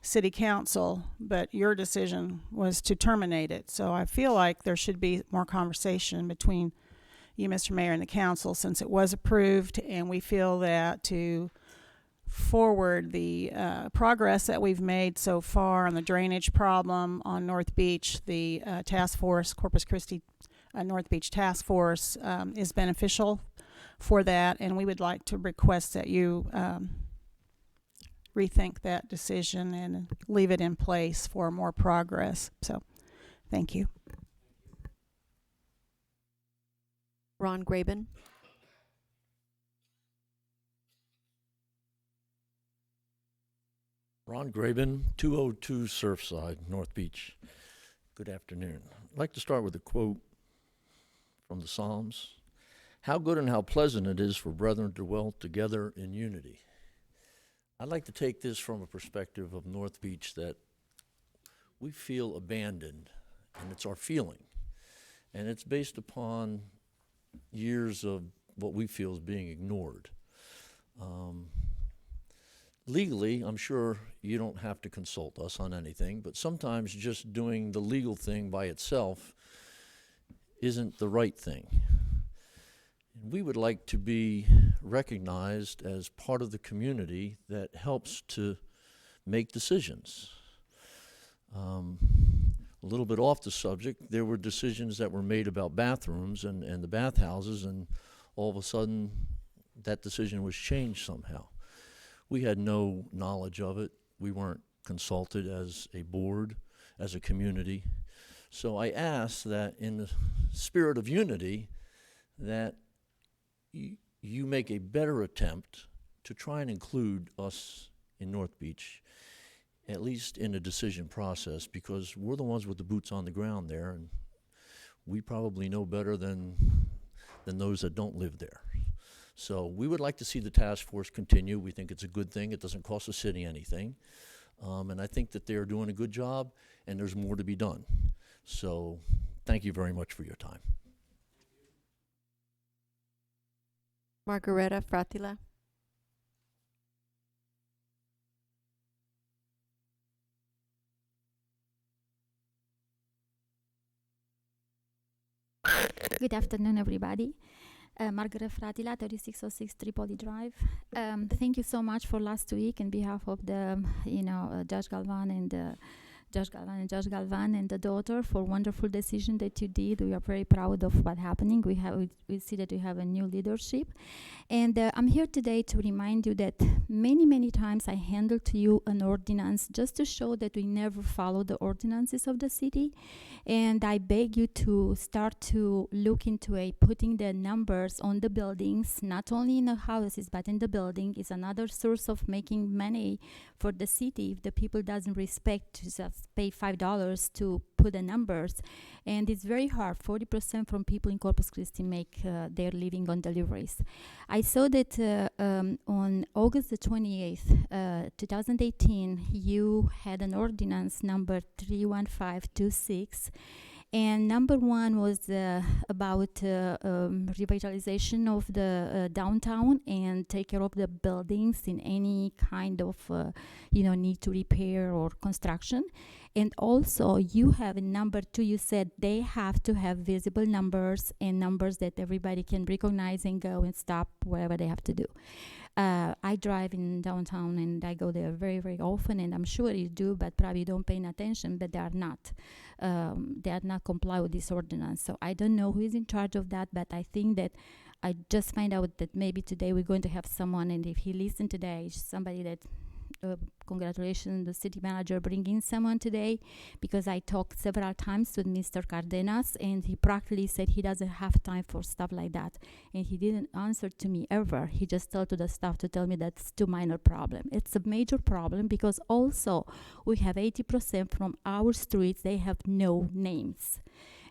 City Council, but your decision was to terminate it. So I feel like there should be more conversation between you, Mr. Mayor, and the council, since it was approved, and we feel that to forward the progress that we've made so far on the drainage problem on North Beach, the task force, Corpus Christi North Beach Task Force, is beneficial for that, and we would like to request that you rethink that decision and leave it in place for more progress. So, thank you. Ron Graben. Ron Graben, 202 Surfside, North Beach. Good afternoon. I'd like to start with a quote from the Psalms. How good and how pleasant it is for brethren to dwell together in unity. I'd like to take this from a perspective of North Beach, that we feel abandoned, and it's our feeling. And it's based upon years of what we feel is being ignored. Legally, I'm sure you don't have to consult us on anything, but sometimes just doing the legal thing by itself isn't the right thing. And we would like to be recognized as part of the community that helps to make decisions. A little bit off the subject, there were decisions that were made about bathrooms and the bathhouses, and all of a sudden that decision was changed somehow. We had no knowledge of it. We weren't consulted as a board, as a community. So I ask that in the spirit of unity, that you make a better attempt to try and include us in North Beach, at least in the decision process, because we're the ones with the boots on the ground there, and we probably know better than those that don't live there. So we would like to see the task force continue. We think it's a good thing. It doesn't cost the city anything. And I think that they're doing a good job, and there's more to be done. So thank you very much for your time. Margareta Fratila. Good afternoon, everybody. Margaret Fratila, 3606 Tripoli Drive. Thank you so much for last week in behalf of the, Judge Galvan and Judge Galvan and the daughter for wonderful decision that you did. We are very proud of what's happening. We see that we have a new leadership. And I'm here today to remind you that many times I handled to you an ordinance just to show that we never follow the ordinances of the city. And I beg you to start to look into putting the numbers on the buildings, not only in the houses, but in the building. Is another source of making money for the city if the people doesn't respect to just pay $5 to put the numbers. And it's very hard. 40% from people in Corpus Christi make their living on deliveries. I saw that on August the 28th, 2018, you had an ordinance number 31526. And number one was about revitalization of the downtown and take care of the buildings in any kind of need to repair or construction. And also you have in number two, you said they have to have visible numbers and numbers that everybody can recognize and go and stop wherever they have to do. I drive in downtown and I go there very often, and I'm sure you do, but probably don't pay attention, but they are not comply with this ordinance. So I don't know who is in charge of that, but I think that I just find out that maybe today we're going to have someone, and if he listens today, somebody that congratulations, the city manager bringing someone today, because I talked several times with Mr. Cardenas, and he practically said he doesn't have time for stuff like that, and he didn't answer to me ever. He just told to the staff to tell me that's too minor problem. It's a major problem because also we have 80% from our streets, they have no names.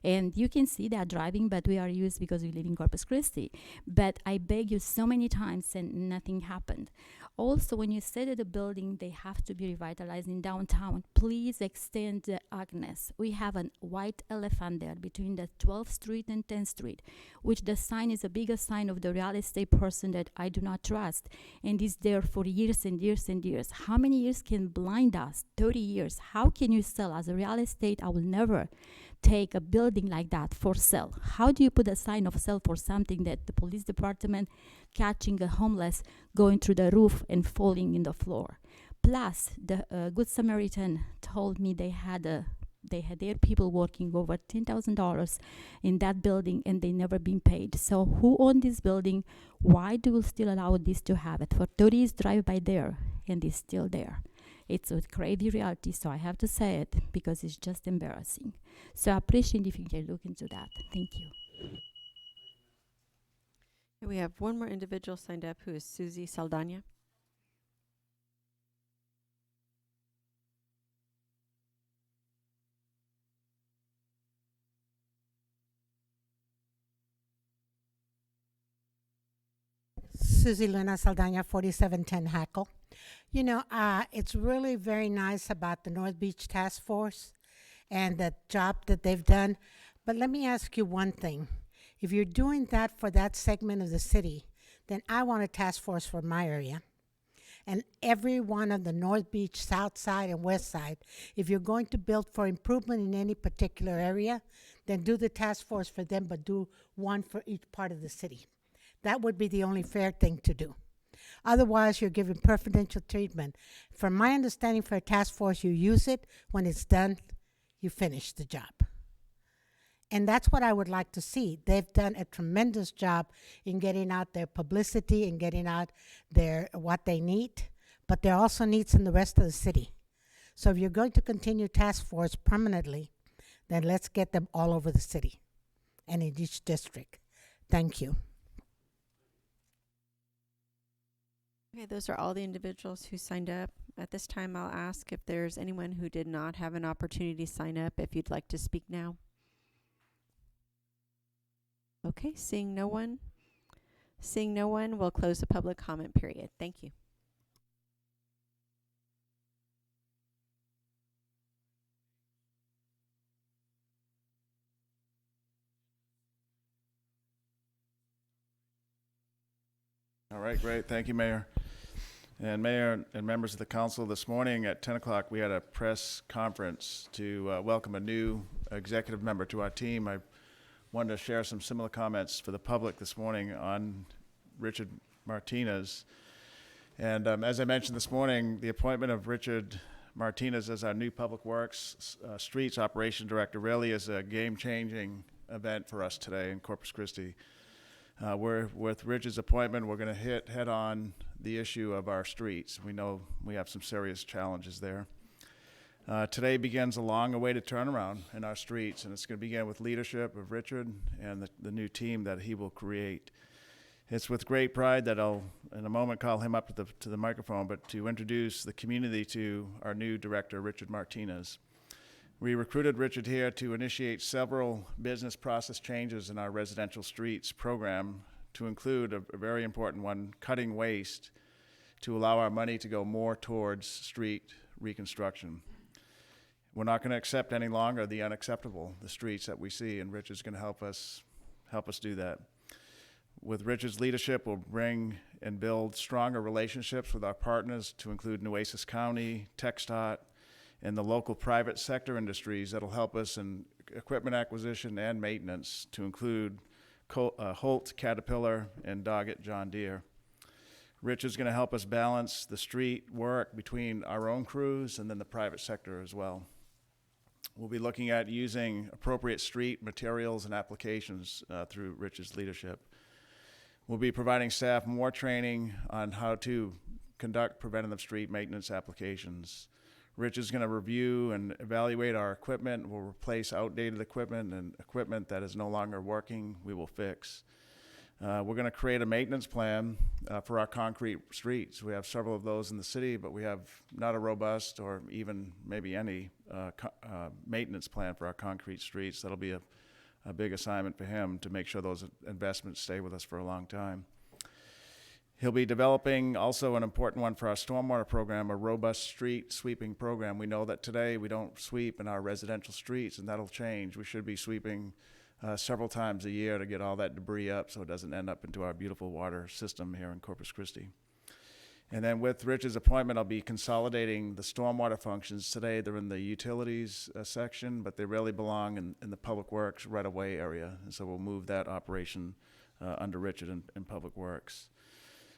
And you can see that driving, but we are used because we live in Corpus Christi. But I beg you so many times and nothing happened. Also, when you say that the building, they have to be revitalized in downtown, please extend the Agnes. We have a white elephant there between the 12th Street and 10th Street, which the sign is the biggest sign of the real estate person that I do not trust, and is there for years and years and years. How many years can blind us? 30 years. How can you sell? As a real estate, I will never take a building like that for sale. How do you put a sign of sale for something that the police department catching a homeless going through the roof and falling in the floor? Plus, the Good Samaritan told me they had their people working over $10,000 in that building and they never been paid. So who owned this building? Why do we still allow this to have it? For 30 years drive by there and it's still there. It's a crazy reality, so I have to say it because it's just embarrassing. So I appreciate if you can look into that. Thank you. And we have one more individual signed up, who is Susie Saldana. Susie Luna Saldana, 4710 Hackle. You know, it's really very nice about the North Beach Task Force and the job that they've done. But let me ask you one thing. If you're doing that for that segment of the city, then I want a task force for my area. And every one of the North Beach, South Side, and West Side, if you're going to build for improvement in any particular area, then do the task force for them, but do one for each part of the city. That would be the only fair thing to do. Otherwise, you're giving preferential treatment. From my understanding, for a task force, you use it. When it's done, you finish the job. And that's what I would like to see. They've done a tremendous job in getting out their publicity and getting out their what they need, but there are also needs in the rest of the city. So if you're going to continue task force permanently, then let's get them all over the city and in each district. Thank you. Okay, those are all the individuals who signed up. At this time, I'll ask if there's anyone who did not have an opportunity to sign up, if you'd like to speak now. Okay, seeing no one, we'll close the public comment period. Thank you. All right, great. Thank you, Mayor. And Mayor and members of the council, this morning at 10 o'clock, we had a press conference to welcome a new executive member to our team. I wanted to share some similar comments for the public this morning on Richard Martinez. And as I mentioned this morning, the appointment of Richard Martinez as our new Public Works Streets Operation Director really is a game-changing event for us today in Corpus Christi. With Richard's appointment, we're going to hit head-on the issue of our streets. We know we have some serious challenges there. Today begins a long-awaited turnaround in our streets, and it's going to begin with leadership of Richard and the new team that he will create. It's with great pride that I'll, in a moment, call him up to the microphone, but to introduce the community to our new director, Richard Martinez. We recruited Richard here to initiate several business process changes in our residential streets program, to include a very important one, cutting waste, to allow our money to go more towards street reconstruction. We're not going to accept any longer the unacceptable, the streets that we see, and Richard's going to help us do that. With Richard's leadership, we'll bring and build stronger relationships with our partners, to include Nueces County, TxDOT, and the local private sector industries that'll help us in equipment acquisition and maintenance, to include Holt, Caterpillar, and Doggett John Deere. Rich is going to help us balance the street work between our own crews and then the private sector as well. We'll be looking at using appropriate street materials and applications through Rich's leadership. We'll be providing staff more training on how to conduct preventative street maintenance applications. Rich is going to review and evaluate our equipment. We'll replace outdated equipment, and equipment that is no longer working, we will fix. We're going to create a maintenance plan for our concrete streets. We have several of those in the city, but we have not a robust or even maybe any maintenance plan for our concrete streets. That'll be a big assignment for him to make sure those investments stay with us for a long time. He'll be developing also an important one for our stormwater program, a robust street sweeping program. We know that today we don't sweep in our residential streets, and that'll change. We should be sweeping several times a year to get all that debris up so it doesn't end up into our beautiful water system here in Corpus Christi. And then with Rich's appointment, I'll be consolidating the stormwater functions. Today they're in the utilities section, but they really belong in the Public Works right-of-way area. And so we'll move that operation under Richard in Public Works.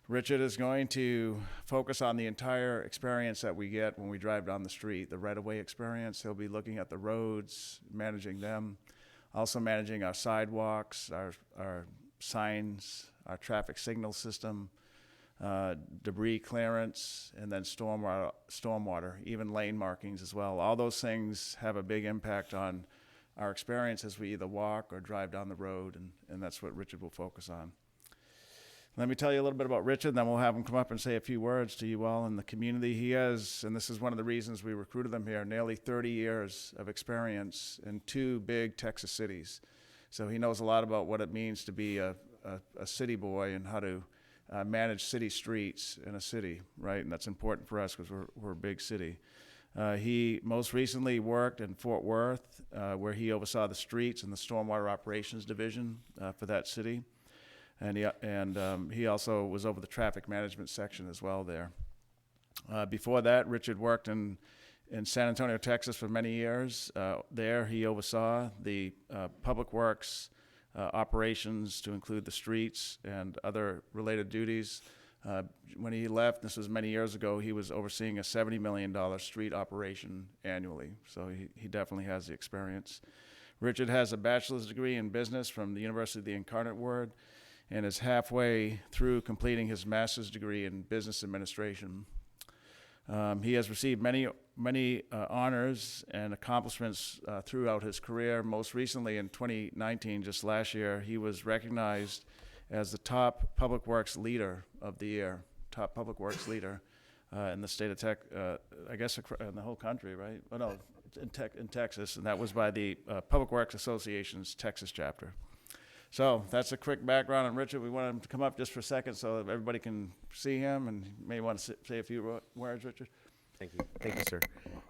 Richard is going to focus on the entire experience that we get when we drive down the street, the right-of-way experience. He'll be looking at the roads, managing them, also managing our sidewalks, our signs, our traffic signal system, debris clearance, and then stormwater, even lane markings as well. All those things have a big impact on our experience as we either walk or drive down the road, and that's what Richard will focus on. Let me tell you a little bit about Richard, then we'll have him come up and say a few words to you all in the community. He has, and this is one of the reasons we recruited him here, nearly 30 years of experience in 2 big Texas cities. So he knows a lot about what it means to be a city boy and how to manage city streets in a city, right? And that's important for us because we're a big city. He most recently worked in Fort Worth, where he oversaw the streets and the stormwater operations division for that city. And he also was over the traffic management section as well there. Before that, Richard worked in San Antonio, Texas for many years. There he oversaw the Public Works operations to include the streets and other related duties. When he left, this was many years ago, he was overseeing a $70 million street operation annually. So he definitely has the experience. Richard has a bachelor's degree in business from the University of the Incarnate Word and is halfway through completing his master's degree in business administration. He has received many honors and accomplishments throughout his career. Most recently in 2019, just last year, he was recognized as the top public works leader of the year, top public works leader in the state of I guess in the whole country, right? Oh no, in Texas, and that was by the Public Works Association's Texas chapter. So that's a quick background on Richard. We want him to come up just for a second so that everybody can see him, and you may want to say a few words, Richard. Thank you, sir.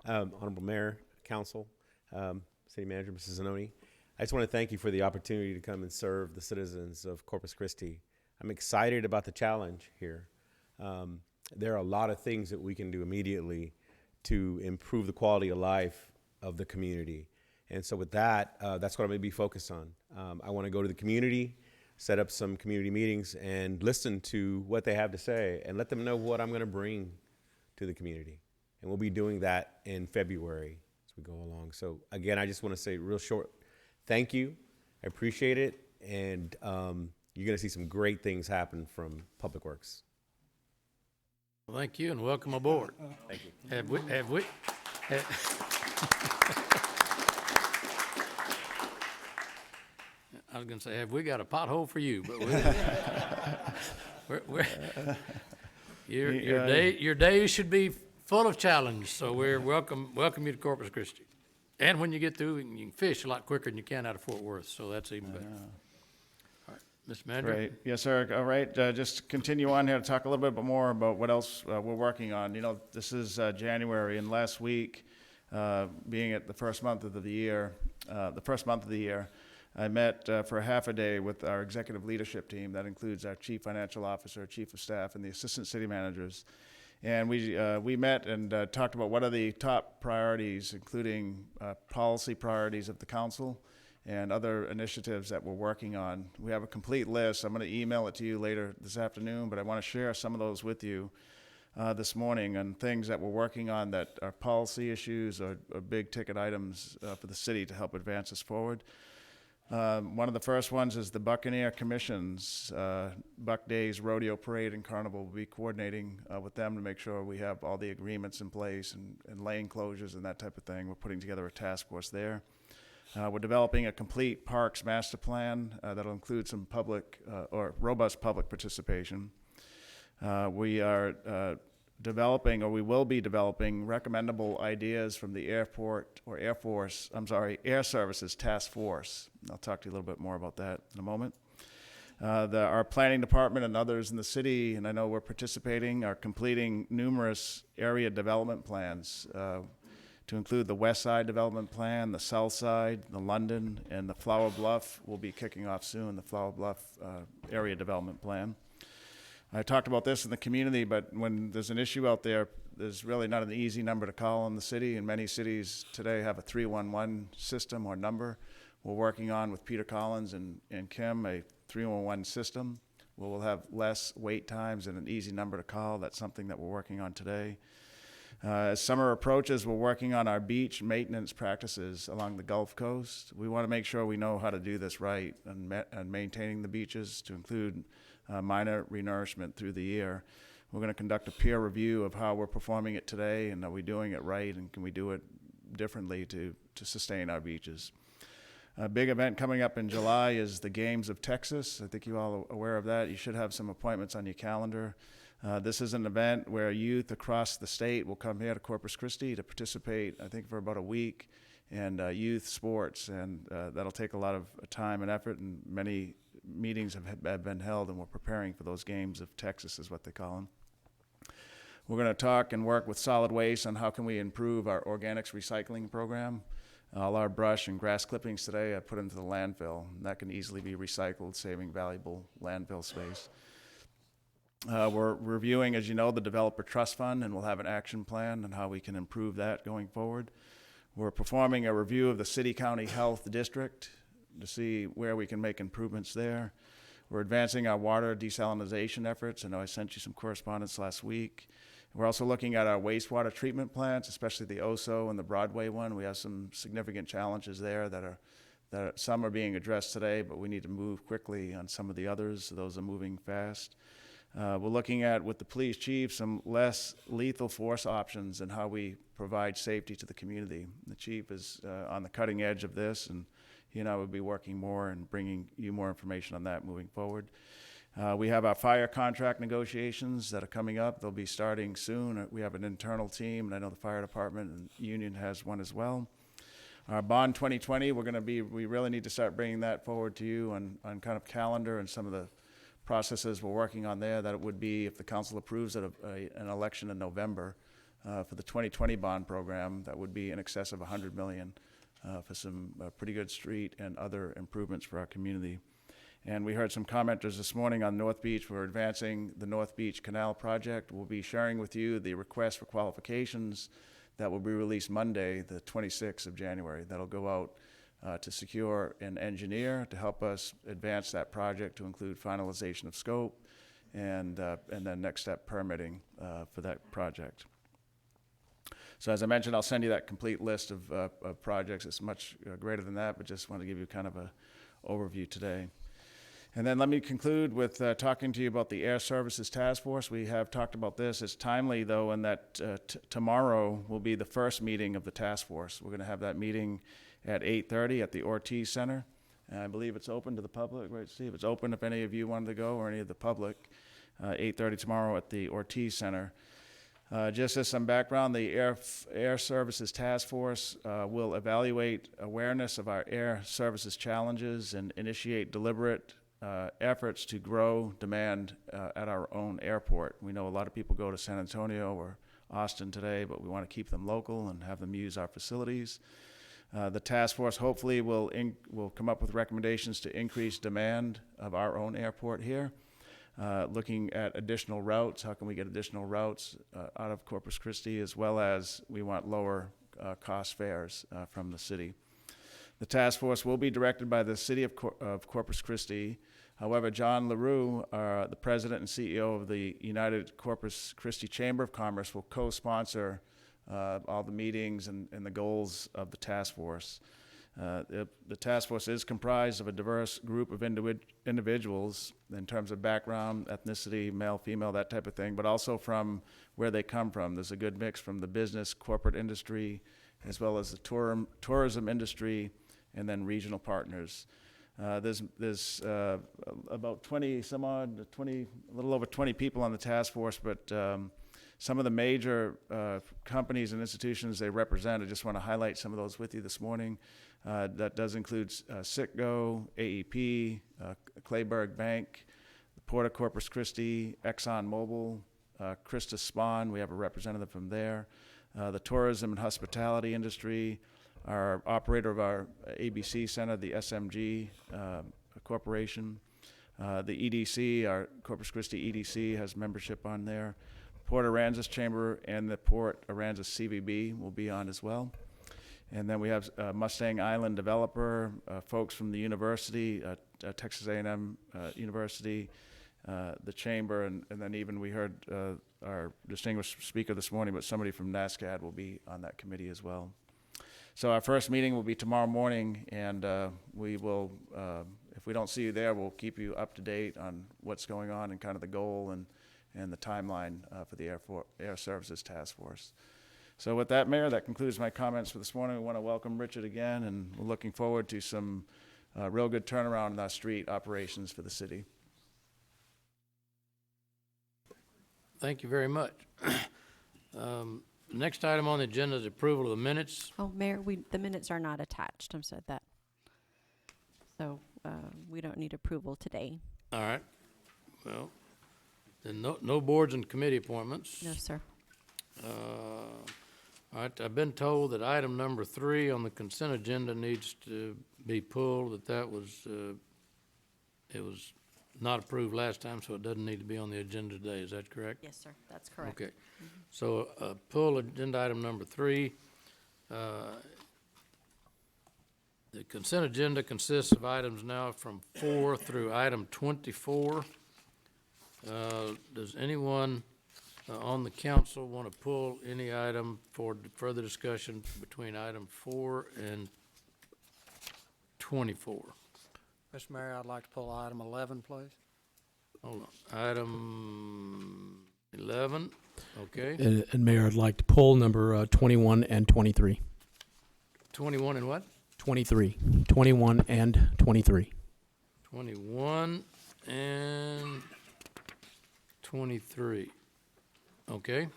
Honorable Mayor, Council, City Manager, Mrs. Zanoni. I just want to thank you for the opportunity to come and serve the citizens of Corpus Christi. I'm excited about the challenge here. There are a lot of things that we can do immediately to improve the quality of life of the community. And so with that, that's what I'm going to be focused on. I want to go to the community, set up some community meetings, and listen to what they have to say and let them know what I'm going to bring to the community. And we'll be doing that in February as we go along. So again, I just want to say real short, thank you. I appreciate it. And you're going to see some great things happen from Public Works. Well, thank you and welcome aboard. Thank you. I was going to say, have we got a pothole for you? But your day should be full of challenge. So we're welcome you to Corpus Christi. And when you get through, you can fish a lot quicker than you can out of Fort Worth. So that's even better. All right, Mr. Manager. Great. Yes, sir. All right. Just continue on here to talk a little bit more about what else we're working on. You know, this is January, and last week, being at the first month of the year, I met for a half a day with our executive leadership team. That includes our chief financial officer, chief of staff, and the assistant city managers. And we met and talked about what are the top priorities, including policy priorities of the council and other initiatives that we're working on. We have a complete list. I'm going to email it to you later this afternoon, but I want to share some of those with you this morning on things that we're working on that are policy issues or big ticket items for the city to help advance us forward. One of the first ones is the Buccaneer Commission's Buck Days Rodeo Parade and Carnival. We'll be coordinating with them to make sure we have all the agreements in place and lane closures and that type of thing. We're putting together a task force there. We're developing a complete parks master plan that'll include some public or robust public participation. We are developing, or we will be developing, recommendable ideas from the Air Services Task Force. I'll talk to you a little bit more about that in a moment. Our planning department and others in the city, and I know we're participating, are completing numerous area development plans to include the West Side Development Plan, the South Side, the London, and the Flower Bluff will be kicking off soon, the Flower Bluff Area Development Plan. I talked about this in the community, but when there's an issue out there, there's really not an easy number to call in the city, and many cities today have a 311 system or number. We're working on with Peter Collins and Kim a 311 system where we'll have less wait times and an easy number to call. That's something that we're working on today. As summer approaches, we're working on our beach maintenance practices along the Gulf Coast. We want to make sure we know how to do this right and maintaining the beaches to include minor renourishment through the year. We're going to conduct a peer review of how we're performing it today, and are we doing it right, and can we do it differently to sustain our beaches. A big event coming up in July is the Games of Texas. I think you all are aware of that. You should have some appointments on your calendar. This is an event where youth across the state will come here to Corpus Christi to participate, I think, for about a week in youth sports, and that'll take a lot of time and effort, and many meetings have been held, and we're preparing for those Games of Texas is what they call them. We're going to talk and work with solid waste on how can we improve our organics recycling program. All our brush and grass clippings today are put into the landfill, and that can easily be recycled, saving valuable landfill space. We're reviewing, as you know, the Developer Trust Fund, and we'll have an action plan on how we can improve that going forward. We're performing a review of the City-County Health District. to see where we can make improvements there. We're advancing our water desalinization efforts. I know I sent you some correspondence last week. We're also looking at our wastewater treatment plants, especially the OSO and the Broadway one. We have some significant challenges there that some are being addressed today, but we need to move quickly on some of the others. Those are moving fast. We're looking at, with the police chief, some less lethal force options and how we provide safety to the community. The chief is on the cutting edge of this, and he and I will be working more and bringing you more information on that moving forward. We have our fire contract negotiations that are coming up. They'll be starting soon. We have an internal team, and I know the fire department and union has one as well. Our Bond 2020, we really need to start bringing that forward to you on kind of calendar and some of the processes we're working on there. That it would be, if the council approves it, an election in November for the 2020 bond program. That would be in excess of $100 million for some pretty good street and other improvements for our community. And we heard some commenters this morning on North Beach. We're advancing the North Beach Canal project. We'll be sharing with you the request for qualifications that will be released Monday, the 26th of January. That'll go out to secure an engineer to help us advance that project, to include finalization of scope and then next step permitting for that project. So as I mentioned, I'll send you that complete list of projects. It's much greater than that, but just want to give you kind of a overview today. And then let me conclude with talking to you about the Air Services Task Force. We have talked about this. It's timely, though, in that tomorrow will be the first meeting of the task force. We're going to have that meeting at 8:30 at the Ortiz Center. And I believe it's open to the public, right, Steve? It's open if any of you wanted to go, or any of the public. 8:30 tomorrow at the Ortiz Center. Just as some background, the Air Services Task Force will evaluate awareness of our air services challenges and initiate deliberate efforts to grow demand at our own airport. We know a lot of people go to San Antonio or Austin today, but we want to keep them local and have them use our facilities. The task force hopefully will come up with recommendations to increase demand of our own airport here. Looking at additional routes, how can we get additional routes out of Corpus Christi, as well as we want lower cost fares from the city. The task force will be directed by the city of Corpus Christi. However, John LaRue, the president and CEO of the United Corpus Christi Chamber of Commerce, will co-sponsor all the meetings and the goals of the task force. The task force is comprised of a diverse group of individuals in terms of background, ethnicity, male, female, that type of thing, but also from where they come from. There's a good mix from the business, corporate industry, as well as the tourism industry, and then regional partners. There's about 20 some odd, a little over 20 people on the task force, but some of the major companies and institutions they represent, I just want to highlight some of those with you this morning. That does include Citgo, AEP, Clayburgh Bank, the Port of Corpus Christi, ExxonMobil, Christus Spahn, we have a representative from there, the tourism and hospitality industry, our operator of our ABC Center, the SMG Corporation, the EDC, our Corpus Christi EDC has membership on there. Port Aransas Chamber and the Port Aransas CVB will be on as well. And then we have Mustang Island developer, folks from the university, Texas A&M University, the chamber, and then even we heard our distinguished speaker this morning, but somebody from NASCAD will be on that committee as well. So our first meeting will be tomorrow morning, and we will, if we don't see you there, we'll keep you up to date on what's going on and kind of the goal and the timeline for the Air Services Task Force. So with that, Mayor, that concludes my comments for this morning. We want to welcome Richard again, and we're looking forward to some real good turnaround in our street operations for the city. Thank you very much. Next item on the agenda is approval of the minutes. Oh, Mayor, the minutes are not attached. I'm sorry that. So we don't need approval today. All right. Well, then no boards and committee appointments. No, sir. All right, I've been told that item number 3 on the consent agenda needs to be pulled, that was, it was not approved last time, so it doesn't need to be on the agenda today. Is that correct? Yes, sir. That's correct. Okay. So pull agenda item number 3. The consent agenda consists of items now from 4 through item 24. Does anyone on the council want to pull any item for further discussion between item 4 and 24? Mr. Mayor, I'd like to pull item 11, please. Hold on. Item 11, okay. And Mayor, I'd like to pull number 21 and 23. 21 and what? 23. 21 and 23. 21 and 23. Okay.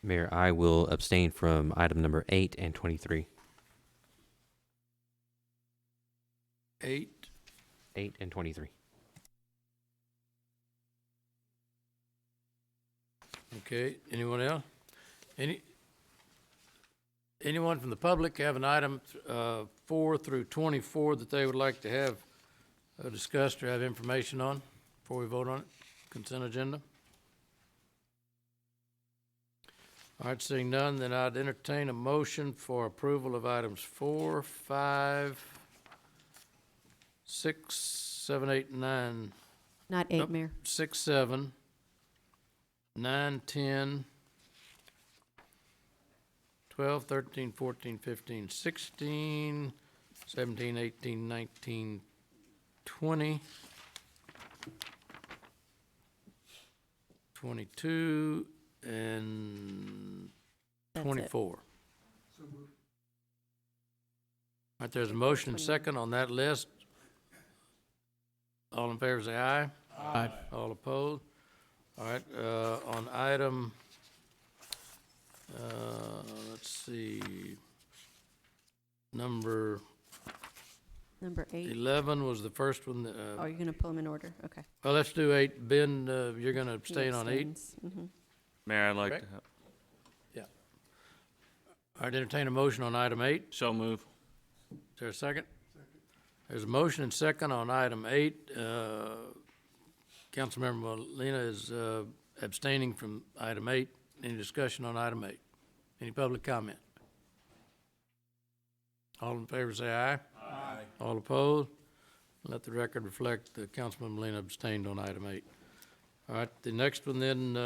Mayor, I will abstain from item number 8 and 23. 8 and 23. Okay, anyone else? Anyone from the public have an item 4 through 24 that they would like to have discussed or have information on before we vote on it? Consent agenda? All right, seeing none, then I'd entertain a motion for approval of items 4, 5, 6, 7, 8, 9. Not 8, Mayor. 6, 7, 9, 10, 12, 13, 14, 15, 16, 17, 18, 19, 20, 22, and That's it. 24. All right, there's a motion and second on that list. All in favor say aye. Aye. All opposed? All right, on item, let's see, number 8. 11 was the first one. Oh, you're going to pull them in order? Okay. Well, let's do 8. Ben, you're going to abstain on 8? Mm-hmm. Mayor, I'd like Correct? to have. Yeah. All right, entertain a motion on item 8. So move. Is there a second? There's a motion and second on item 8. Councilmember Molina is abstaining from item 8. Any discussion on item 8? Any public comment? All in favor say aye. Aye. All opposed? Let the record reflect that Councilman Molina abstained on item 8. All right, the next one then,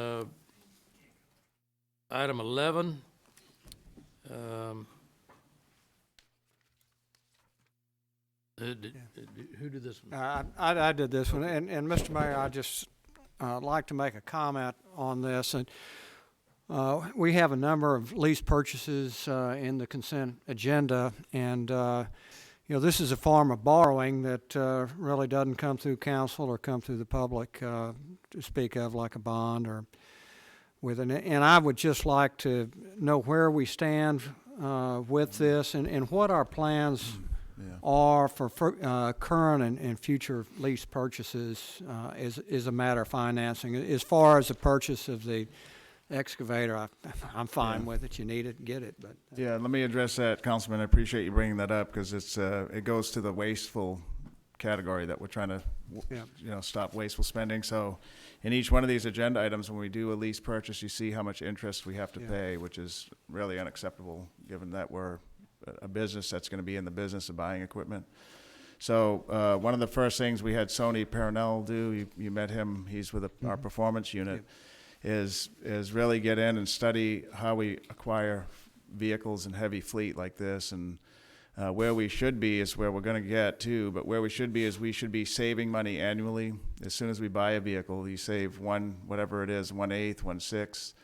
item 11. Who did this one? I did this one, and Mr. Mayor, I just like to make a comment on this. And we have a number of lease purchases in the consent agenda, and this is a form of borrowing that really doesn't come through council or come through the public to speak of, like a bond or with an. And I would just like to know where we stand with this and what our plans are for current and future lease purchases is a matter of financing. As far as the purchase of the excavator, I'm fine with it. You need it, get it. But Yeah, let me address that, Councilman. I appreciate you bringing that up because it goes to the wasteful category that we're trying to stop wasteful spending. So in each one of these agenda items, when we do a lease purchase, you see how much interest we have to pay, which is really unacceptable given that we're a business that's going to be in the business of buying equipment. So one of the first things we had Sony Parnell do, you met him, he's with our performance unit, is really get in and study how we acquire vehicles and heavy fleet like this. And where we should be is where we're going to get to, but where we should be is we should be saving money annually. As soon as we buy a vehicle, you save whatever it is, 1/8, 1/6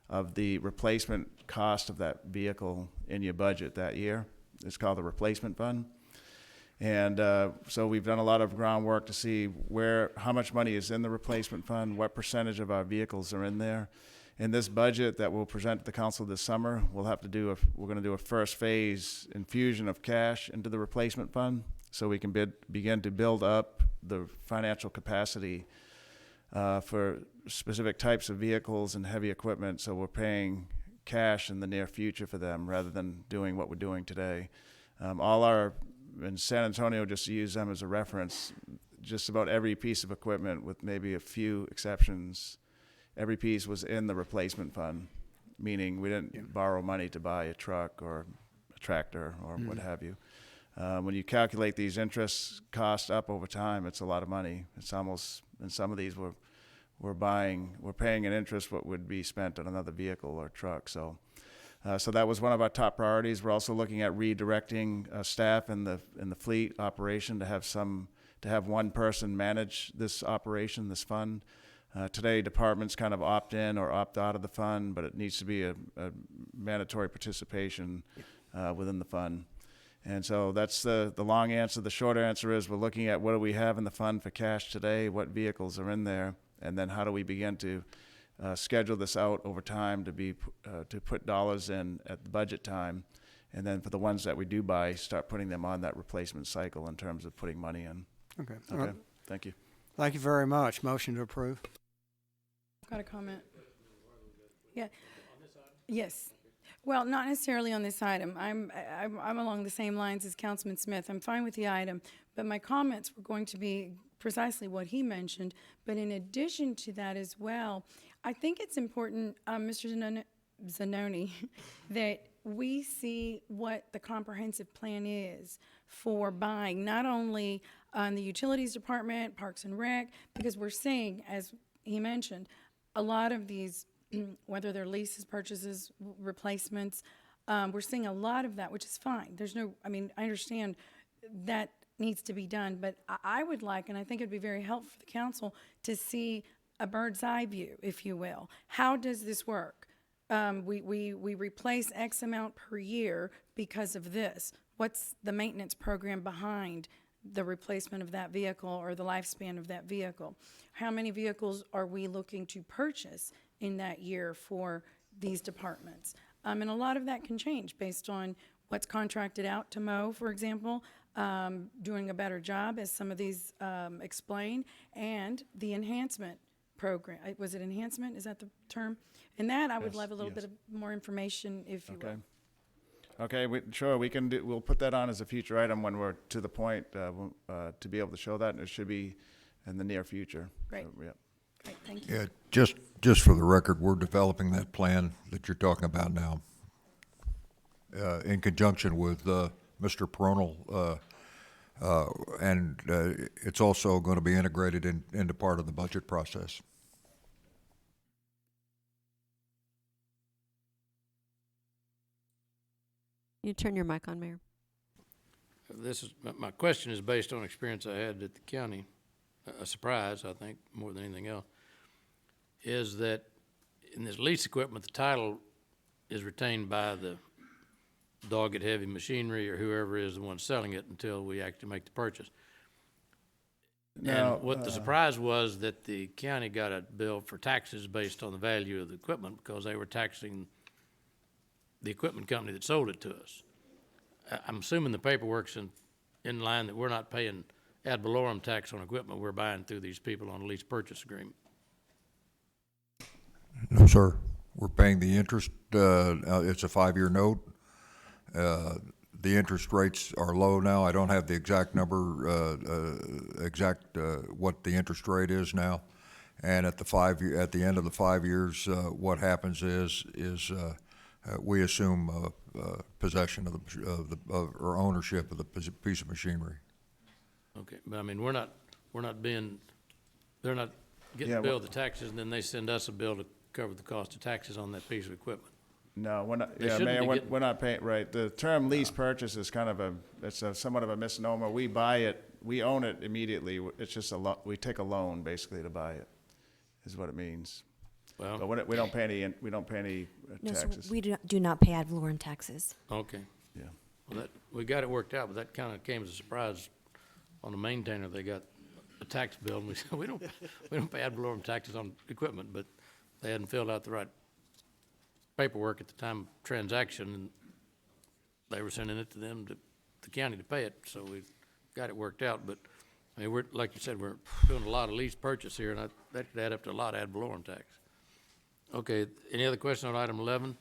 of the replacement cost of that vehicle in your budget that year. It's called the replacement fund. And so we've done a lot of groundwork to see how much money is in the replacement fund, what percentage of our vehicles are in there. In this budget that we'll present to the council this summer, we're going to do a first phase infusion of cash into the replacement fund so we can begin to build up the financial capacity for specific types of vehicles and heavy equipment. So we're paying cash in the near future for them rather than doing what we're doing today. In San Antonio, just to use them as a reference, just about every piece of equipment, with maybe a few exceptions, every piece was in the replacement fund, meaning we didn't borrow money to buy a truck or a tractor or what have you. When you calculate these interest costs up over time, it's a lot of money. It's almost, in some of these, we're paying an interest what would be spent on another vehicle or truck. So that was one of our top priorities. We're also looking at redirecting staff in the fleet operation to have one person manage this operation, this fund. Today, departments kind of opt in or opt out of the fund, but it needs to be a mandatory participation within the fund. And so that's the long answer. The short answer is we're looking at what do we have in the fund for cash today, what vehicles are in there, and then how do we begin to schedule this out over time to put dollars in at the budget time, and then for the ones that we do buy, start putting them on that replacement cycle in terms of putting money in. Okay. Okay. Thank you. Thank you very much. Motion to approve. Got a comment? Yeah. Yes. Well, not necessarily on this item. I'm along the same lines as Councilman Smith. I'm fine with the item, but my comments were going to be precisely what he mentioned. But in addition to that as well, I think it's important, Mr. Zanoni, that we see what the comprehensive plan is for buying, not only on the utilities department, Parks and Rec, because we're seeing, as he mentioned, a lot of these, whether they're leases, purchases, replacements, we're seeing a lot of that, which is fine. I understand that needs to be done, but I would like, and I think it'd be very helpful for the council to see a bird's eye view, if you will. How does this work? We replace X amount per year because of this. What's the maintenance program behind the replacement of that vehicle or the lifespan of that vehicle? How many vehicles are we looking to purchase in that year for these departments? And a lot of that can change based on what's contracted out to mow, for example, doing a better job, as some of these explain, and the enhancement program. Was it enhancement? Is that the term? And that I would love a little bit of more information, if you will. Okay, sure, we'll put that on as a future item when we're to the point to be able to show that, and it should be in the near future. Great. So, yeah. Great, thank you. Yeah, just for the record, we're developing that plan that you're talking about now in conjunction with Mr. Peronal, and it's also going to be integrated into part of the budget process. You turn your mic on, Mayor. My question is based on experience I had at the county, a surprise, I think, more than anything else, is that in this lease equipment, the title is retained by the Doggett Heavy Machinery or whoever is the one selling it until we actually make the purchase. Now, and what the surprise was that the county got a bill for taxes based on the value of the equipment because they were taxing the equipment company that sold it to us. I'm assuming the paperwork's in line that we're not paying ad valorem tax on equipment we're buying through these people on a lease purchase agreement. No, sir. We're paying the interest. It's a 5-year note. The interest rates are low now. I don't have the exact number, what the interest rate is now. And at the end of the 5 years, what happens is we assume possession or ownership of the piece of machinery. Okay, but I mean, they're not getting billed the taxes, and then they send us a bill to cover the cost of taxes on that piece of equipment. No, we're not. They Yeah, shouldn't Mayor, be we're, getting- we're not paying. Right, the term lease purchase is kind of it's somewhat of a misnomer. We buy it, we own it immediately. It's just we take a loan basically to buy it, is what it means. Well, but we don't pay any. We don't pay any No, sir, taxes. we do not pay ad valorem taxes. Okay. Yeah. Well, we got it worked out, but that kind of came as a surprise on the maintainer. They got a tax bill, and we said, we don't pay ad valorem taxes on equipment, but they hadn't filled out the right paperwork at the time of transaction, and they were sending it to them, to the county, to pay it, so we got it worked out. But, I mean, like you said, we're doing a lot of lease purchase here, and that could add up to a lot of ad valorem tax. Okay, any other question on item 11?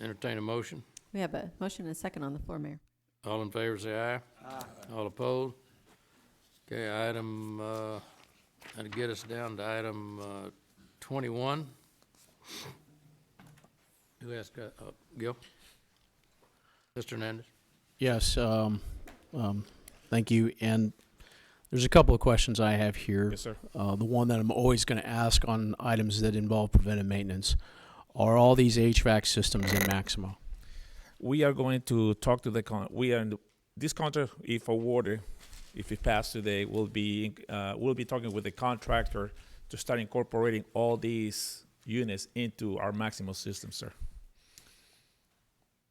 Entertain a motion. We have a motion and a second on the floor, Mayor. All in favor, say aye. Aye. All opposed? Okay, that'll get us down to item 21. Who asked, Gil? Mr. Hernandez? Yes, thank you. And there's a couple of questions I have here. Yes, sir. The one that I'm always going to ask on items that involve preventive maintenance, are all these HVAC systems in Maximo? We are going to talk to this contract, if awarded, if it passed today, we'll be talking with the contractor to start incorporating all these units into our Maximo system, sir.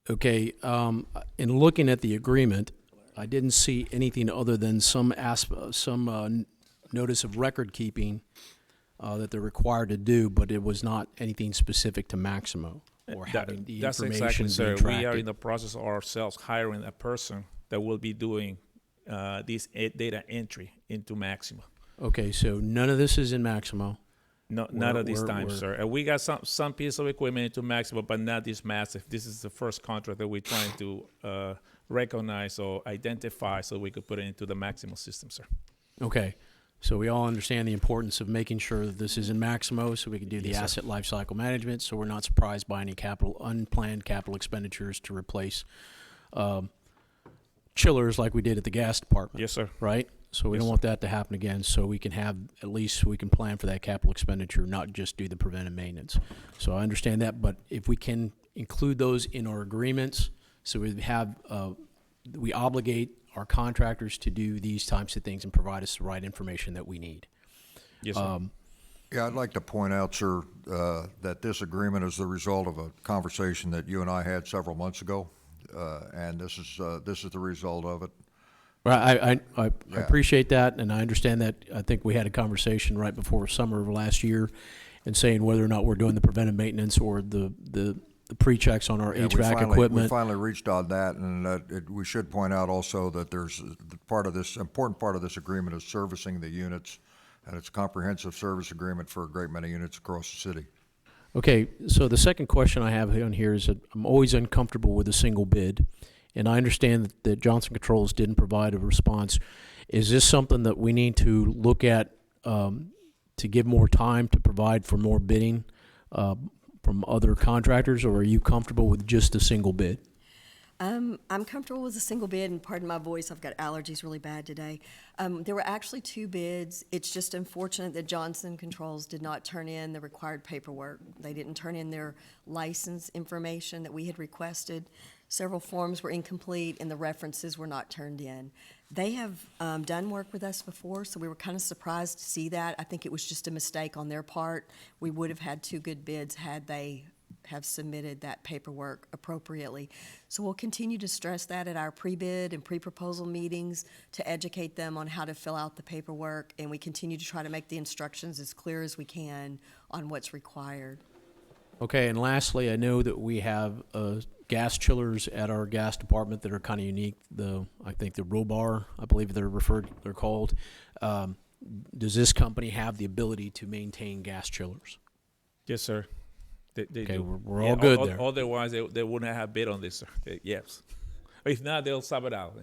Okay, in looking at the agreement, I didn't see anything other than some notice of record keeping that they're required to do, but it was not anything specific to Maximo or having the That's information exactly, sir. being We are tracked. in the process of ourselves hiring a person that will be doing this data entry into Maximo. Okay, so none of this is in Maximo? No, not at this time, sir. And we got some piece of equipment into Maximo, but not this massive. This is the first contract that we're trying to recognize or identify so we could put it into the Maximo system, sir. Okay, so we all understand the importance of making sure that this is in Maximo so we can do the Yes, sir. asset lifecycle management, so we're not surprised by any unplanned capital expenditures to replace chillers like we did at the gas department. Yes, sir. Right? So we Yes, don't sir. want that to happen again, so we can have, at least we can plan for that capital expenditure, not just do the preventive maintenance. So I understand that, but if we can include those in our agreements, so we have, we obligate our contractors to do these types of things and provide us the right information that we need. Yes, sir. Yeah, I'd like to point out, sir, that this agreement is the result of a conversation that you and I had several months ago, and this is the result of it. Right, I Yeah. appreciate that, and I understand that. I think we had a conversation right before summer of last year and saying whether or not we're doing the preventive maintenance or the pre-checks on our Yeah, HVAC we equipment. finally reached on that, and we should point out also that there's important part of this agreement is servicing the units, and it's a comprehensive service agreement for a great many units across the city. Okay, so the second question I have on here is that I'm always uncomfortable with a single bid, and I understand that Johnson Controls didn't provide a response. Is this something that we need to look at to give more time to provide for more bidding from other contractors, or are you comfortable with just a single bid? I'm comfortable with a single bid, and pardon my voice, I've got allergies really bad today. There were actually 2 bids. It's just unfortunate that Johnson Controls did not turn in the required paperwork. They didn't turn in their license information that we had requested. Several forms were incomplete, and the references were not turned in. They have done work with us before, so we were kind of surprised to see that. I think it was just a mistake on their part. We would have had 2 good bids had they have submitted that paperwork appropriately. So we'll continue to stress that at our pre-bid and pre-proposal meetings to educate them on how to fill out the paperwork, and we continue to try to make the instructions as clear as we can on what's required. Okay, and lastly, I know that we have gas chillers at our gas department that are kind of unique. I think the Robar, I believe they're called. Does this company have the ability to maintain gas chillers? Yes, sir. They Okay, do. we're all good there. Otherwise, they wouldn't have bid on this, sir. Yes. If not, they'll sub it out.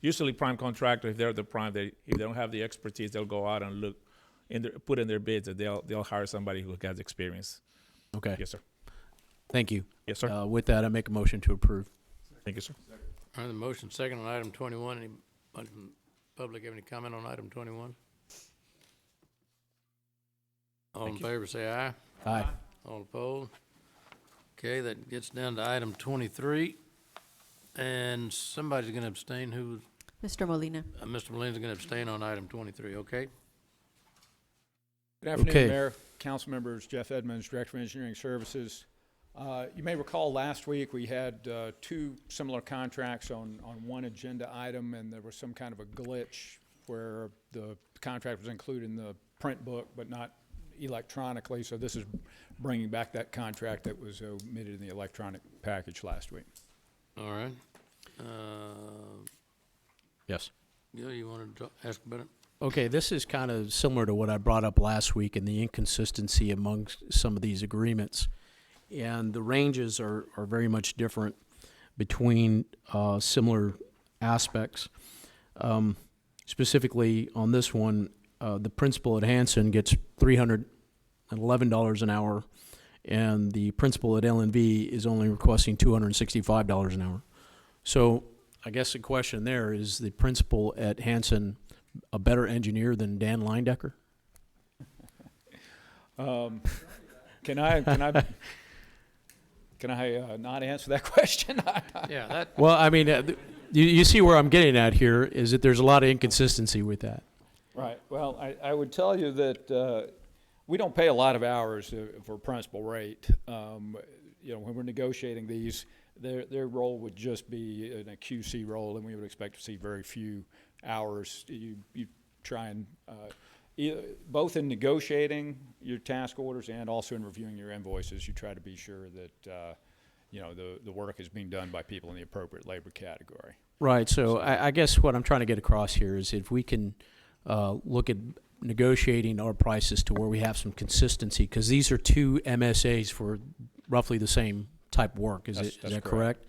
Usually, prime contractor, if they're the prime, if they don't have the expertise, they'll go out and put in their bids, and they'll hire somebody who has experience. Okay. Yes, sir. Thank you. Yes, sir. With that, I make a motion to approve. Thank you, sir. All right, the motion second on item 21. Anybody from the public have any comment on item 21? All in favor, say aye. Aye. All opposed? Okay, that gets down to item 23. And somebody's going to abstain. Who? Mr. Molina. Mr. Molina's going to abstain on item 23, okay? Good afternoon, Okay. Mayor, council members. Jeff Edmonds, Director of Engineering Services. You may recall last week we had 2 similar contracts on one agenda item, and there was some kind of a glitch where the contract was included in the print book but not electronically. So this is bringing back that contract that was omitted in the electronic package last week. All right. Yes. Gil, you wanted to ask about it? Okay, this is kind of similar to what I brought up last week and the inconsistency amongst some of these agreements. And the ranges are very much different between similar aspects. Specifically on this one, the principal at Hanson gets $311 an hour, and the principal at LNV is only requesting $265 an hour. So I guess the question there is, the principal at Hanson a better engineer than Dan Leindecker? Can I not answer that question? Yeah, that. Well, I mean, you see where I'm getting at here is that there's a lot of inconsistency with that. Right. Well, I would tell you that we don't pay a lot of hours for principal rate. You know, when we're negotiating these, their role would just be in a QC role, and we would expect to see very few hours. You try and both in negotiating your task orders and also in reviewing your invoices, you try to be sure that you know, the work is being done by people in the appropriate labor category. Right. So I guess what I'm trying to get across here is if we can look at negotiating our prices to where we have some consistency, because these are two MSAs for roughly the same type of work. Is that correct?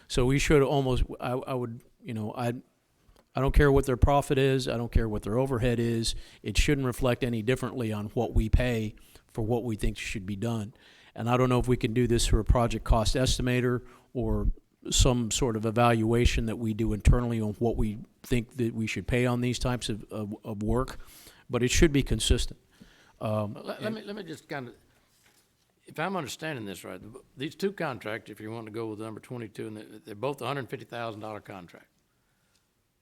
So we should almost, I would, you know, I don't care what their profit is. I don't care what their overhead is. It shouldn't reflect any differently on what we pay for what we think should be done. And I don't know if we can do this through a project cost estimator or some sort of evaluation that we do internally on what we think that we should pay on these types of work, but it should be consistent. Let me just kind of, if I'm understanding this right, these two contracts, if you want to go with number 22, and they're both $150,000 contract.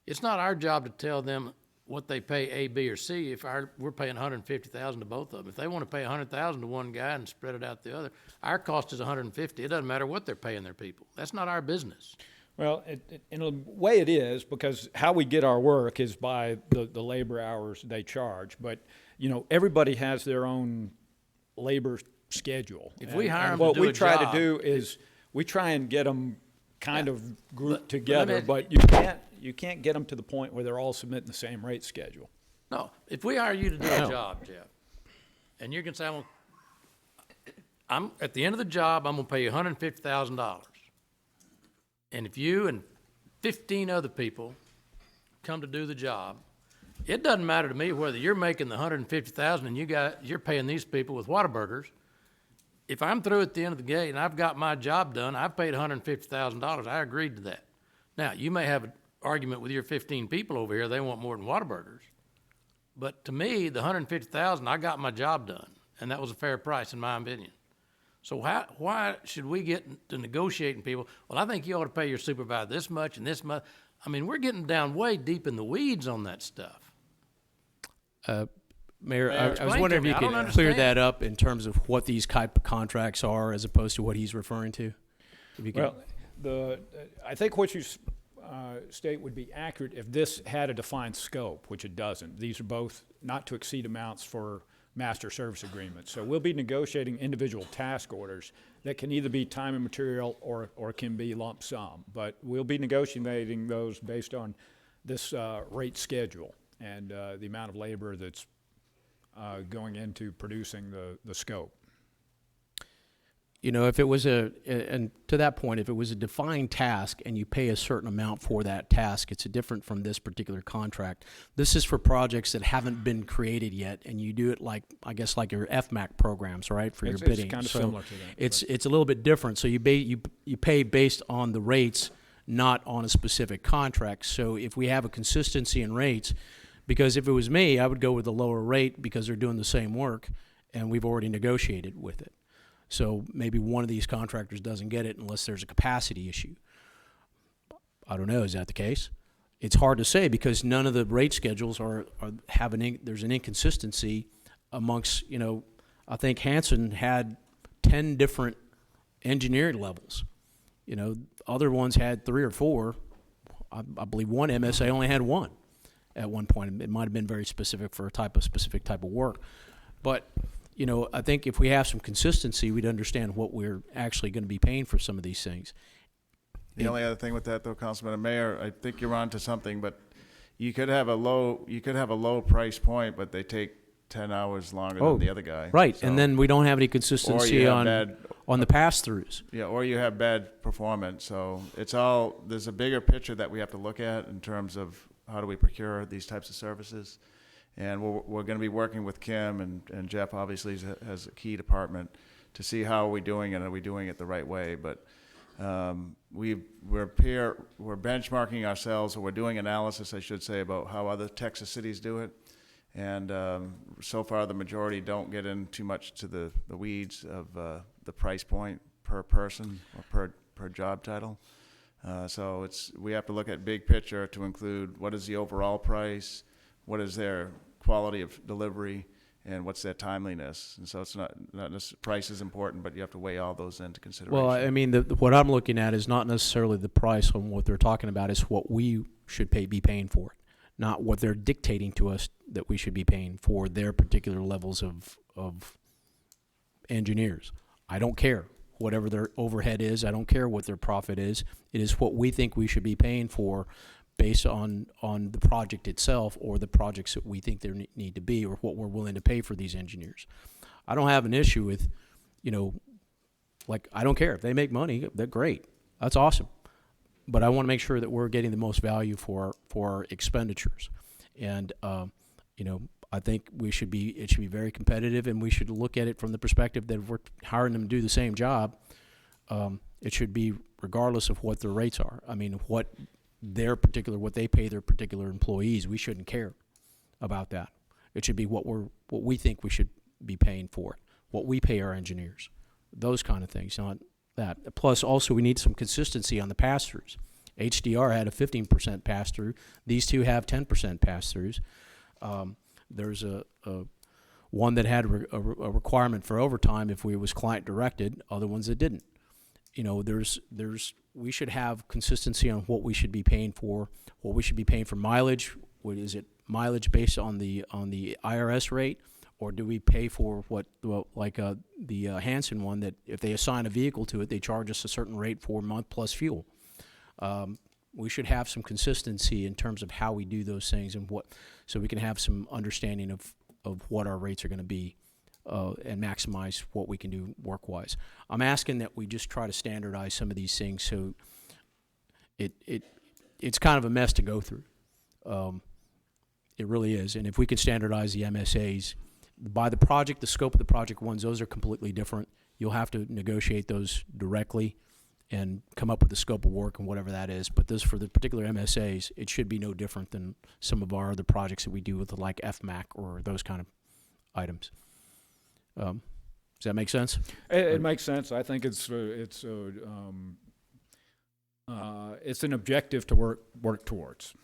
It's not our job to tell them what they pay A, B, or C if we're paying $150,000 to both of them. If they want to pay $100,000 to one guy and spread it out the other, our cost is $150. It doesn't matter what they're paying their people. That's not our business. Well, in a way it is, because how we get our work is by the labor hours they charge. But, you know, everybody has their own labor schedule. If we hire them what to do we a try job, to do is we try and get them kind of grouped together, me- but you can't get them to the point where they're all submitting the same rate schedule. No, if we hire you to do a job, Jeff, and you can say, I'm at the end of the job, I'm gonna pay you $150,000. And if you and 15 other people come to do the job, it doesn't matter to me whether you're making the $150,000 and you're paying these people with Whataburgers. If I'm through at the end of the day and I've got my job done, I've paid $150,000. I agreed to that. Now, you may have an argument with your 15 people over here. They want more than Whataburgers. But to me, the $150,000, I got my job done, and that was a fair price in my opinion. So why should we get to negotiating people? Well, I think you ought to pay your supervisor this much and this much. I mean, we're getting down way deep in the weeds on that stuff. Mayor, I was explain wondering to if me. you I don't could clear understand. that up in terms of what these type of contracts are as opposed to what he's referring to. If you could- Well, I think what you state would be accurate if this had a defined scope, which it doesn't. These are both not to exceed amounts for master service agreements. So we'll be negotiating individual task orders that can either be time and material or can be lump sum. But we'll be negotiating those based on this rate schedule and the amount of labor that's going into producing the scope. You know, if it was and to that point, if it was a defined task and you pay a certain amount for that task, it's different from this particular contract. This is for projects that haven't been created yet, and you do it like, I guess, like your FMAC programs, right, for your bidding. It's kind of So similar to that. It's a little bit different. So you pay based on the rates, not on a specific contract. So if we have a consistency in rates, because if it was me, I would go with a lower rate because they're doing the same work, and we've already negotiated with it. So maybe one of these contractors doesn't get it unless there's a capacity issue. I don't know. Is that the case? It's hard to say because none of the rate schedules there's an inconsistency amongst, you know, I think Hanson had 10 different engineering levels. You know, other ones had 3 or 4. I believe one MSA only had 1 at one point. It might have been very specific for a specific type of work. But you know, I think if we have some consistency, we'd understand what we're actually going to be paying for some of these things. The only other thing with that, though, Councilman and Mayor, I think you're on to something, but you could have a low price point, but they take 10 hours longer than the other guy. Right, So- and then we don't have any consistency on the pass-throughs. Yeah, or you have bad performance. So there's a bigger picture that we have to look at in terms of how do we procure these types of services. And we're going to be working with Kim and Jeff obviously has a key department to see how are we doing it, and are we doing it the right way. But We're benchmarking ourselves, or we're doing analysis, I should say, about how other Texas cities do it. And so far, the majority don't get in too much to the weeds of the price point per person or per job title. So we have to look at big picture to include what is the overall price, what is their quality of delivery, and what's their timeliness. And so it's not price is important, but you have to weigh all those into consideration. Well, I mean, what I'm looking at is not necessarily the price on what they're talking about. It's what we should be paying for it, not what they're dictating to us that we should be paying for their particular levels of engineers. I don't care whatever their overhead is. I don't care what their profit is. It is what we think we should be paying for based on the project itself, or the projects that we think there need to be, or what we're willing to pay for these engineers. I don't have an issue with, I don't care if they make money. They're great. That's awesome. But I want to make sure that we're getting the most value for our expenditures. And I think it should be very competitive, and we should look at it from the perspective that if we're hiring them to do the same job, it should be regardless of what their rates are. I mean, what they pay their particular employees. We shouldn't care about that. It should be what we think we should be paying for it, what we pay our engineers, those kind of things, not that. Plus, also, we need some consistency on the pass-throughs. HDR had a 15% pass-through. These two have 10% pass-throughs. There's a one that had a requirement for overtime if it was client-directed, other ones that didn't. We should have consistency on what we should be paying for, what we should be paying for mileage. Is it mileage based on the IRS rate, or do we pay for the Hanson one, that if they assign a vehicle to it, they charge us a certain rate for a month plus fuel? We should have some consistency in terms of how we do those things, and so we can have some understanding of what our rates are going to be. And maximize what we can do work-wise. I'm asking that we just try to standardize some of these things, so it's kind of a mess to go through. It really is. And if we can standardize the MSAs by the project, the scope of the project ones, those are completely different. You'll have to negotiate those directly and come up with the scope of work and whatever that is. But those, for the particular MSAs, it should be no different than some of our other projects that we do with like FMAC or those kind of items. Does that make sense? It makes sense. I think it's an objective to work towards.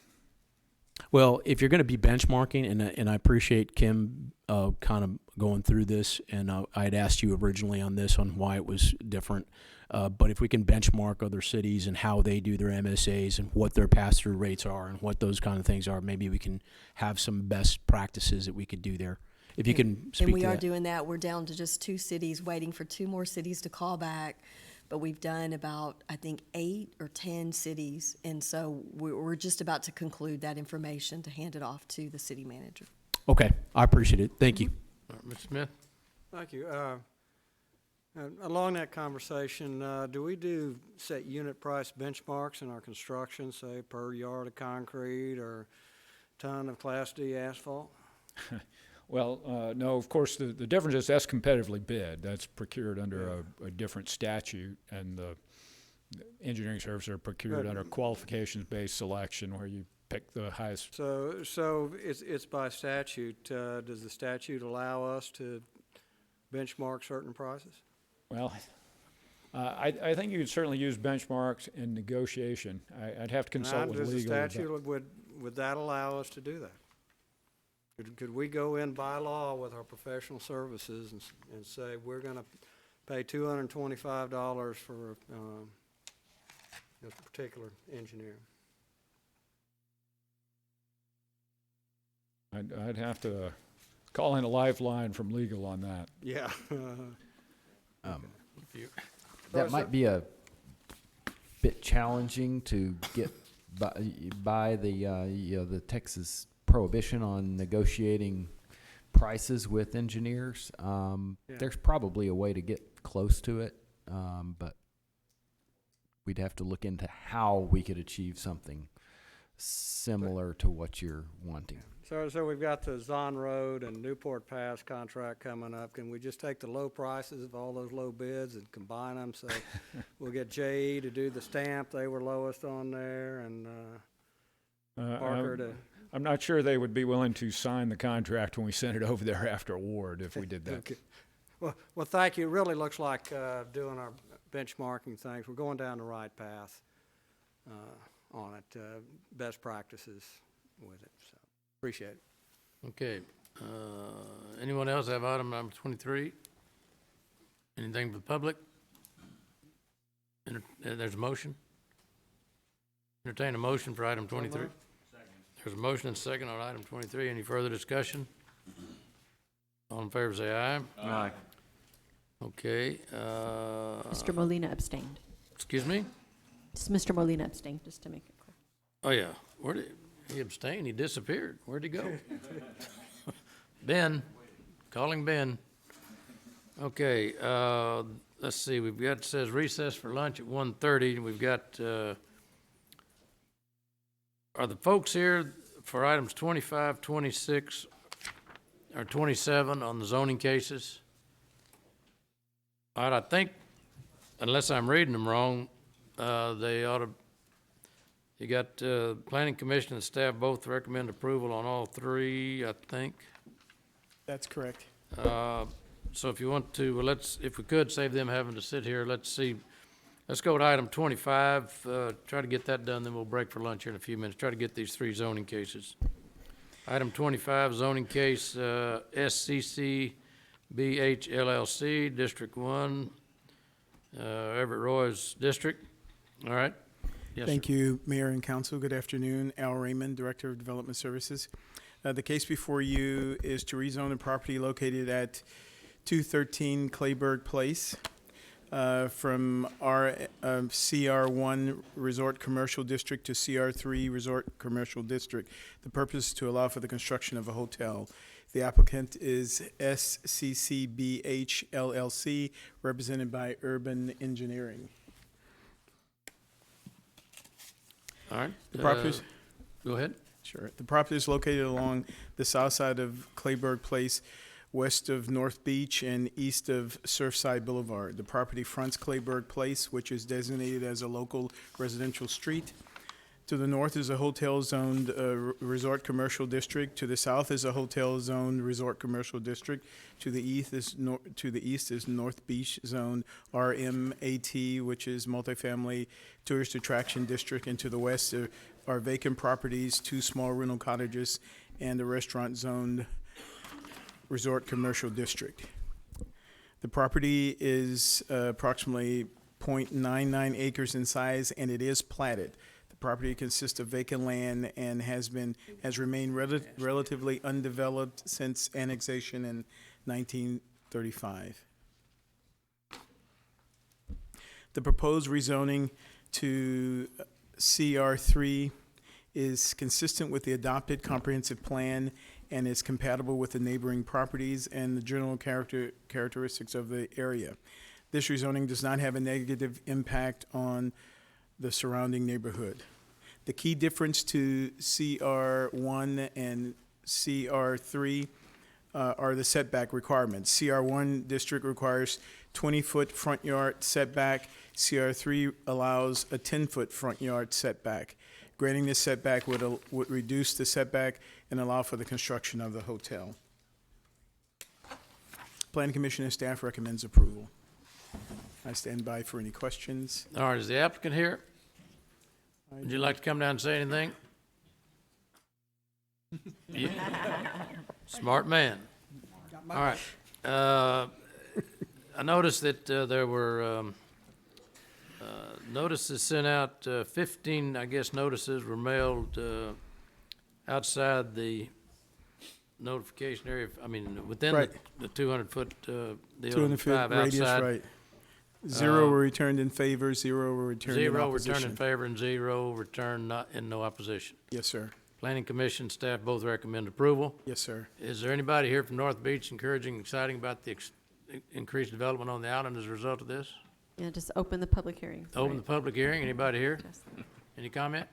Well, if you're going to be benchmarking, and I appreciate Kim kind of going through this, and I had asked you originally on this on why it was different, but if we can benchmark other cities and how they do their MSAs and what their pass-through rates are and what those kind of things are, maybe we can have some best practices that we could do there. If you can speak to that. And we are doing that. We're down to just 2 cities, waiting for 2 more cities to call back. But we've done about, I think, 8 or 10 cities. And so we're just about to conclude that information to hand it off to the city manager. Okay, I appreciate it. Thank you. Mr. Smith? Thank you. Along that conversation, do we set unit price benchmarks in our construction, say per yard of concrete or ton of Class D asphalt? Well, no, of course, the difference is that's competitively bid. That's procured under a different statute, and the engineering services are procured under qualifications-based selection, where you pick the highest. So it's by statute. Does the statute allow us to benchmark certain prices? Well, I think you could certainly use benchmarks in negotiation. I'd have to consult with legal. Does the statute, would that allow us to do that? Could we go in by law with our professional services and say we're going to pay $225 for a particular engineer? I'd have to call in a lifeline from legal on that. Yeah. That might be a bit challenging to get by the Texas prohibition on negotiating prices with engineers. There's probably a way to get close to it, but we'd have to look into how we could achieve something similar to what you're wanting. So we've got the Zon Road and Newport Pass contract coming up. Can we just take the low prices of all those low bids and combine them? So we'll get JE to do the stamp. They were lowest on there, and Parker to. I'm not sure they would be willing to sign the contract when we send it over there after award if we did that. Okay. Well, thank you. It really looks like doing our benchmarking things. We're going down the right path on it. Best practices with it. So appreciate it. Okay. Anyone else have item number 23? Anything for the public? There's a motion. Entertain a motion for item 23. There's a motion and a second on item 23. Any further discussion? All in favor say aye. Aye. Okay. Mr. Molina abstained. Excuse me? Just Mr. Molina abstained, just to make it clear. Oh, yeah. Where did he abstain? He disappeared. Where'd he go? Ben. Calling Ben. Okay. Let's see. We've got, it says recess for lunch at 1:30. We've got, are the folks here for items 25, 26, or 27 on the zoning cases? All right, I think, unless I'm reading them wrong, they ought to, you got Planning Commission and staff both recommend approval on all three, I think. That's correct. So if you want to, well, if we could save them having to sit here, let's see. Let's go to item 25, try to get that done, then we'll break for lunch here in a few minutes. Try to get these three zoning cases. Item 25, zoning case SCC BH LLC, District 1, Everett Roy's district. All right. Yes, Thank sir. you, Mayor and Council. Good afternoon. Al Raymond, Director of Development Services. The case before you is to rezone a property located at 213 Clayburg Place from our CR1 Resort Commercial District to CR3 Resort Commercial District. The purpose is to allow for the construction of a hotel. The applicant is SCCBH LLC, represented by Urban Engineering. All right. The property is, Go ahead. Sure. The property is located along the south side of Clayburg Place, west of North Beach and east of Surfside Boulevard. The property fronts Clayburg Place, which is designated as a local residential street. To the north is a hotel-zoned resort commercial district. To the south is a hotel-zoned resort commercial district. To the east is North Beach Zone RMAT, which is multifamily tourist attraction district. And to the west are vacant properties, 2 small rental cottages, and a restaurant-zoned resort commercial district. The property is approximately 0.99 acres in size, and it is platted. Property consists of vacant land and has remained relatively undeveloped since annexation in 1935. The proposed rezoning to CR3 is consistent with the adopted comprehensive plan and is compatible with the neighboring properties and the general characteristics of the area. This rezoning does not have a negative impact on the surrounding neighborhood. The key difference to CR1 and CR3 are the setback requirements. CR1 district requires 20-foot front yard setback. CR3 allows a 10-foot front yard setback. Granting this setback would reduce the setback and allow for the construction of the hotel. Planning Commission and staff recommends approval. I stand by for any questions. All right, is the applicant here? Would you like to come down and say anything? Yeah. Smart man. All right. I noticed that there were notices sent out, 15, I guess, notices were mailed outside the notification area, I mean, within Right. the 200-foot deal. 200-foot 5 radius, outside. right. 0 were returned in favor, 0 were returned in 0 opposition. returned in favor and 0 returned not in no opposition. Yes, sir. Planning Commission staff both recommend approval. Yes, sir. Is there anybody here from North Beach encouraging, exciting about the increased development on the island as a result of this? Yeah, just open the public hearing. Open the public hearing. Anybody here? Any comment?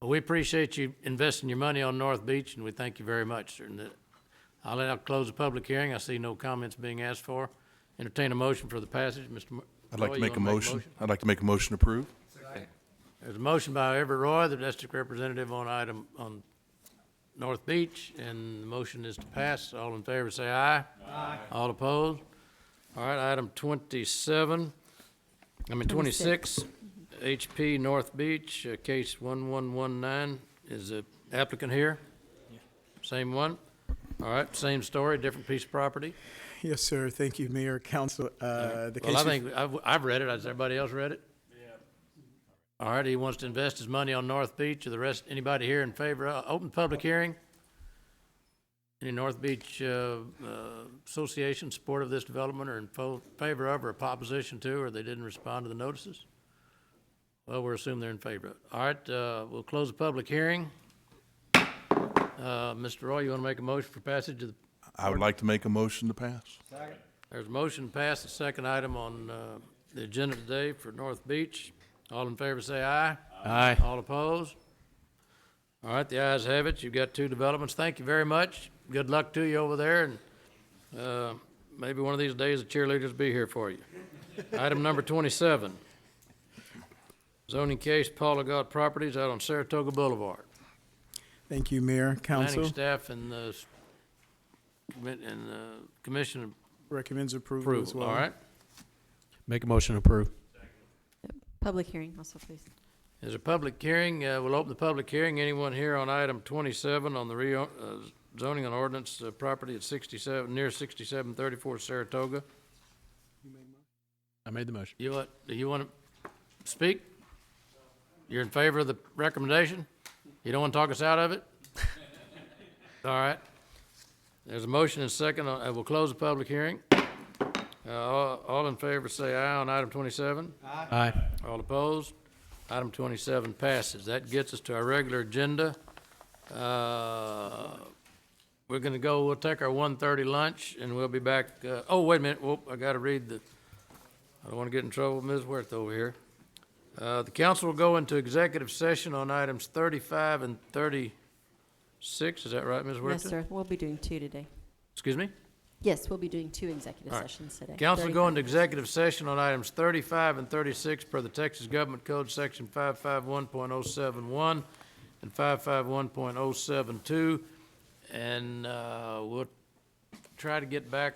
Well, we appreciate you investing your money on North Beach, and we thank you very much, sir. And I'll close the public hearing. I see no comments being asked for. Entertain a motion for the passage, Mr. I'd like Roy, to you make a wanna motion. I'd like to make a motion to approve. There's a motion by Everett Roy, the district representative on North Beach, and the motion is to pass. All in favor, say aye. Aye. All opposed? All right, item 26, HP North Beach, case 1119. Is the applicant here? Same one? All right, same story, different piece of property? Yes, sir. Thank you, Mayor, Council. The Well, I case think, I've read it. Has everybody else read it? All right, he wants to invest his money on North Beach. Or the rest, anybody here in favor? Open public hearing? Any North Beach Association support of this development or in favor of or opposition to, or they didn't respond to the notices? Well, we're assuming they're in favor of it. All right, we'll close the public hearing. Mr. Roy, you want to make a motion for passage of the? I would like to make a motion to pass. There's a motion to pass the second item on the agenda today for North Beach. All in favor say aye. Aye. All opposed? All right, the ayes have it. You've got two developments. Thank you very much. Good luck to you over there, and maybe one of these days the cheerleaders will be here for you. Item number 27, zoning case Paula Gott Properties out on Saratoga Boulevard. Thank you, Mayor, Council. Planning staff and the commission Recommends approval as well. All right. Make a motion to approve. Public hearing also, please. There's a public hearing. We'll open the public hearing. Anyone here on item 27 on the zoning and ordinance property at 67, near 6734 Saratoga? I made the motion. Do you want to speak? You're in favor of the recommendation? You don't want to talk us out of it? All right. There's a motion and a second. We'll close the public hearing. All in favor say aye on item 27. Aye. All opposed? Item 27 passes. That gets us to our regular agenda. We're going to we'll take our 1:30 lunch, and we'll be back. Oh, wait a minute. Whoop, I got to read I don't want to get in trouble with Ms. Worth over here. The council will go into executive session on items 35 and 36. Is that right, Ms. Worth? Yes, sir. We'll be doing two today. Excuse me? Yes, we'll be doing two executive All right. sessions today. Council will go 35. into executive session on items 35 and 36 per the Texas Government Code Section 551.071 and 551.072. And we'll try to get back,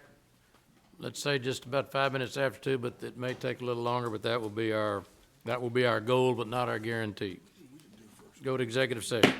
let's say just about 5 minutes after 2, but it may take a little longer, but that will be our goal, but not our guarantee. Go to executive session.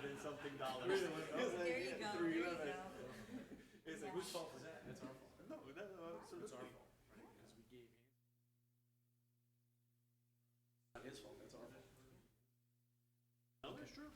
and something dollars. There you go, there you go. It's like, whose fault was that? It's our fault. No, it's our fault. Because we gave him. Not his fault, that's our fault. No, that's true.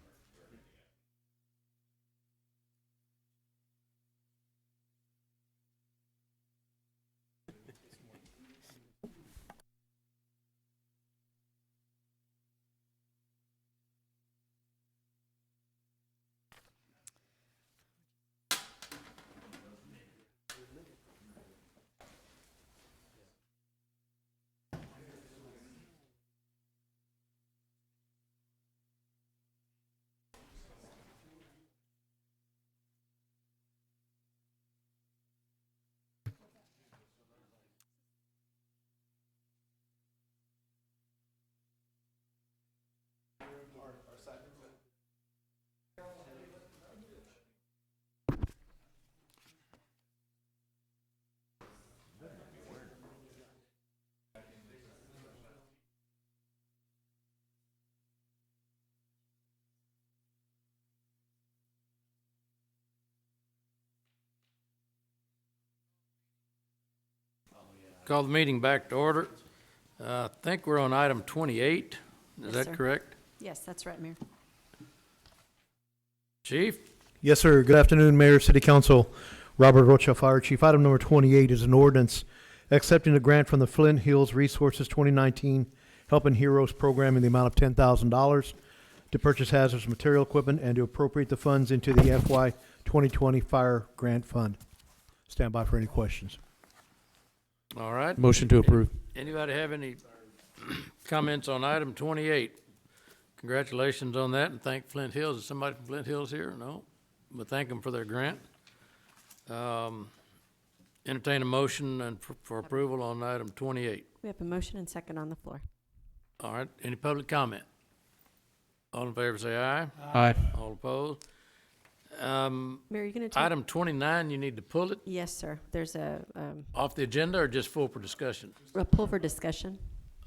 Call the meeting back to order. I think we're on item 28. Is Yes, that sir. correct? Yes, that's right, Mayor. Chief? Yes, sir. Good afternoon, Mayor, City Council. Robert Rocha, Fire Chief. Item number 28 is an ordinance accepting a grant from the Flint Hills Resources 2019 Helping Heroes Program in the amount of $10,000 to purchase hazardous material equipment and to appropriate the funds into the FY 2020 Fire Grant Fund. Stand by for any questions. All right. Motion to approve. Anybody have any comments on item 28? Congratulations on that, and thank Flint Hills. Is somebody from Flint Hills here? No? But thank them for their grant. Entertain a motion and for approval on item 28. We have a motion and second on the floor. All right, any public comment? All in favor say aye. Aye. All opposed? Mayor, you gonna take? Item 29, you need to pull it Yes, sir. There's off the agenda or just full for discussion? a pull for discussion.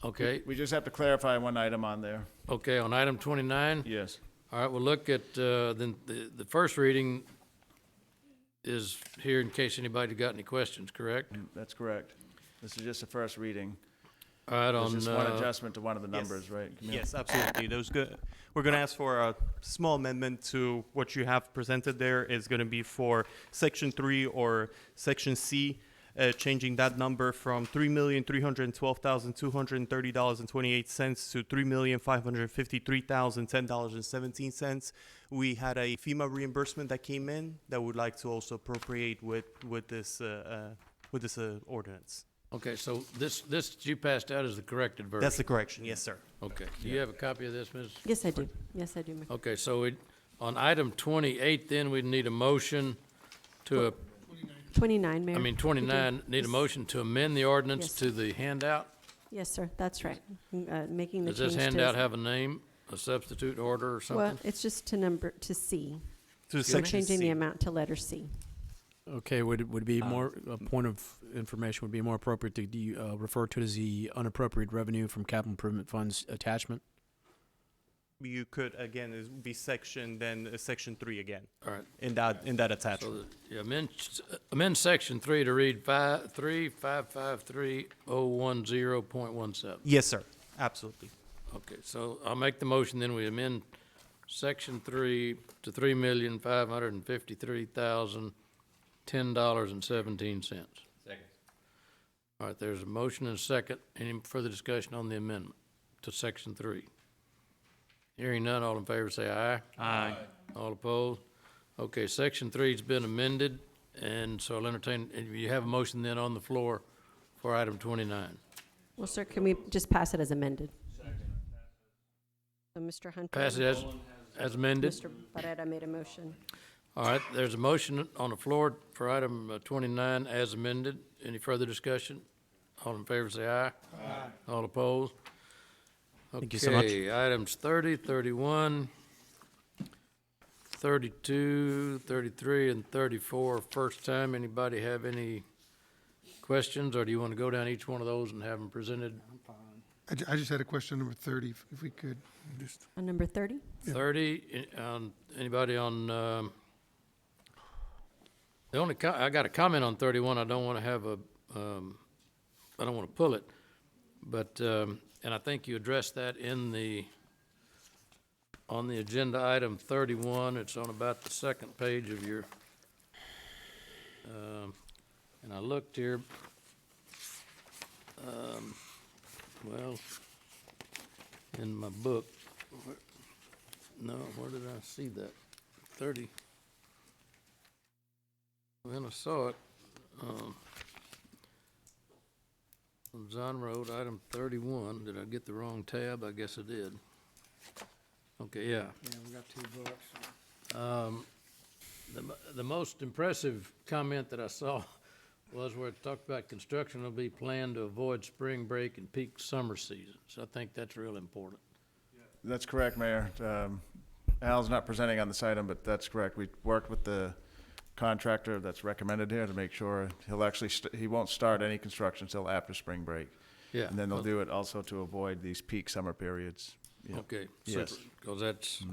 Okay, We just have to clarify one item on there. okay, on item 29? Yes. All right, we'll look at, then the first reading is here in case anybody got any questions, correct? That's correct. This is just the first reading. All right, There's on, just one adjustment to one of the Yes. numbers, right? Camille? Yes, absolutely. We're going to ask for a small amendment to what you have presented there. Is going to be for Section 3 or Section C, changing that number from $3,312,230.28 to $3,553,010.17. We had a FEMA reimbursement that came in that would like to also appropriate with this ordinance. okay, so this that you passed out is the corrected version? That's the correction, yes, sir. Okay, do you have a copy of this, Ms.? Yes, I do. Yes, I do, Mayor. Okay, so on item 28, then we'd need a motion to, 29, Mayor. I mean, You do. 29, need a motion to amend the ordinance Yes. to the handout? Yes, sir. That's right. Making the Does change this to. handout have a name, a substitute order or Well, something? it's just to C. To We're Section changing C. the amount to letter C. Okay, would it be more, a point of information would be more appropriate to refer to it as the unappropriated revenue from capital improvement funds attachment? You could, again, it would be section, then Section 3 again, All right. in that So attachment. amend Section 3 to read 3553010.17. Yes, sir, absolutely. Okay, so I'll make the motion, then we amend Section 3 to $3,553,010.17. Second. All right, there's a motion and a second. Any further discussion on the amendment to Section 3? Hearing none, all in favor say aye. Aye. All opposed? Okay, Section 3's been amended, and so I'll entertain, and you have a motion then on the floor for item 29. Well, sir, can we just pass it as amended? So Mr. Hunter. Pass it as amended? Mr. Barrera made a motion. All right, there's a motion on the floor for item 29 as amended. Any further discussion? All in favor say aye. Aye. All opposed? Thank you so much. Okay, items 30, 31, 32, 33, and 34. First time, anybody have any questions, or do you want to go down each one of those and have them presented? I just had a question on number 30, if we could, just. On number 30? 30, anybody on, the only, I got a comment on 31, I don't want to have a, I don't want to pull it, but, and I think you addressed that in the, on the agenda item 31, it's on about the second page of your, and I looked here, well, in my book, no, where did I see that? 30. When I saw it, on Zon Road, item 31, did I get the wrong tab? I guess I did. Okay, yeah. Yeah, we got 2 books. The most impressive comment that I saw was where it talked about construction will be planned to avoid spring break and peak summer seasons. I think that's real important. That's correct, Mayor. Al's not presenting on this item, but that's correct. We worked with the contractor that's recommended here to make sure he'll actually, he won't start any construction until after spring break. Yeah. And then they'll do it also to avoid these peak summer periods. Yeah. Okay, Yes. because that's,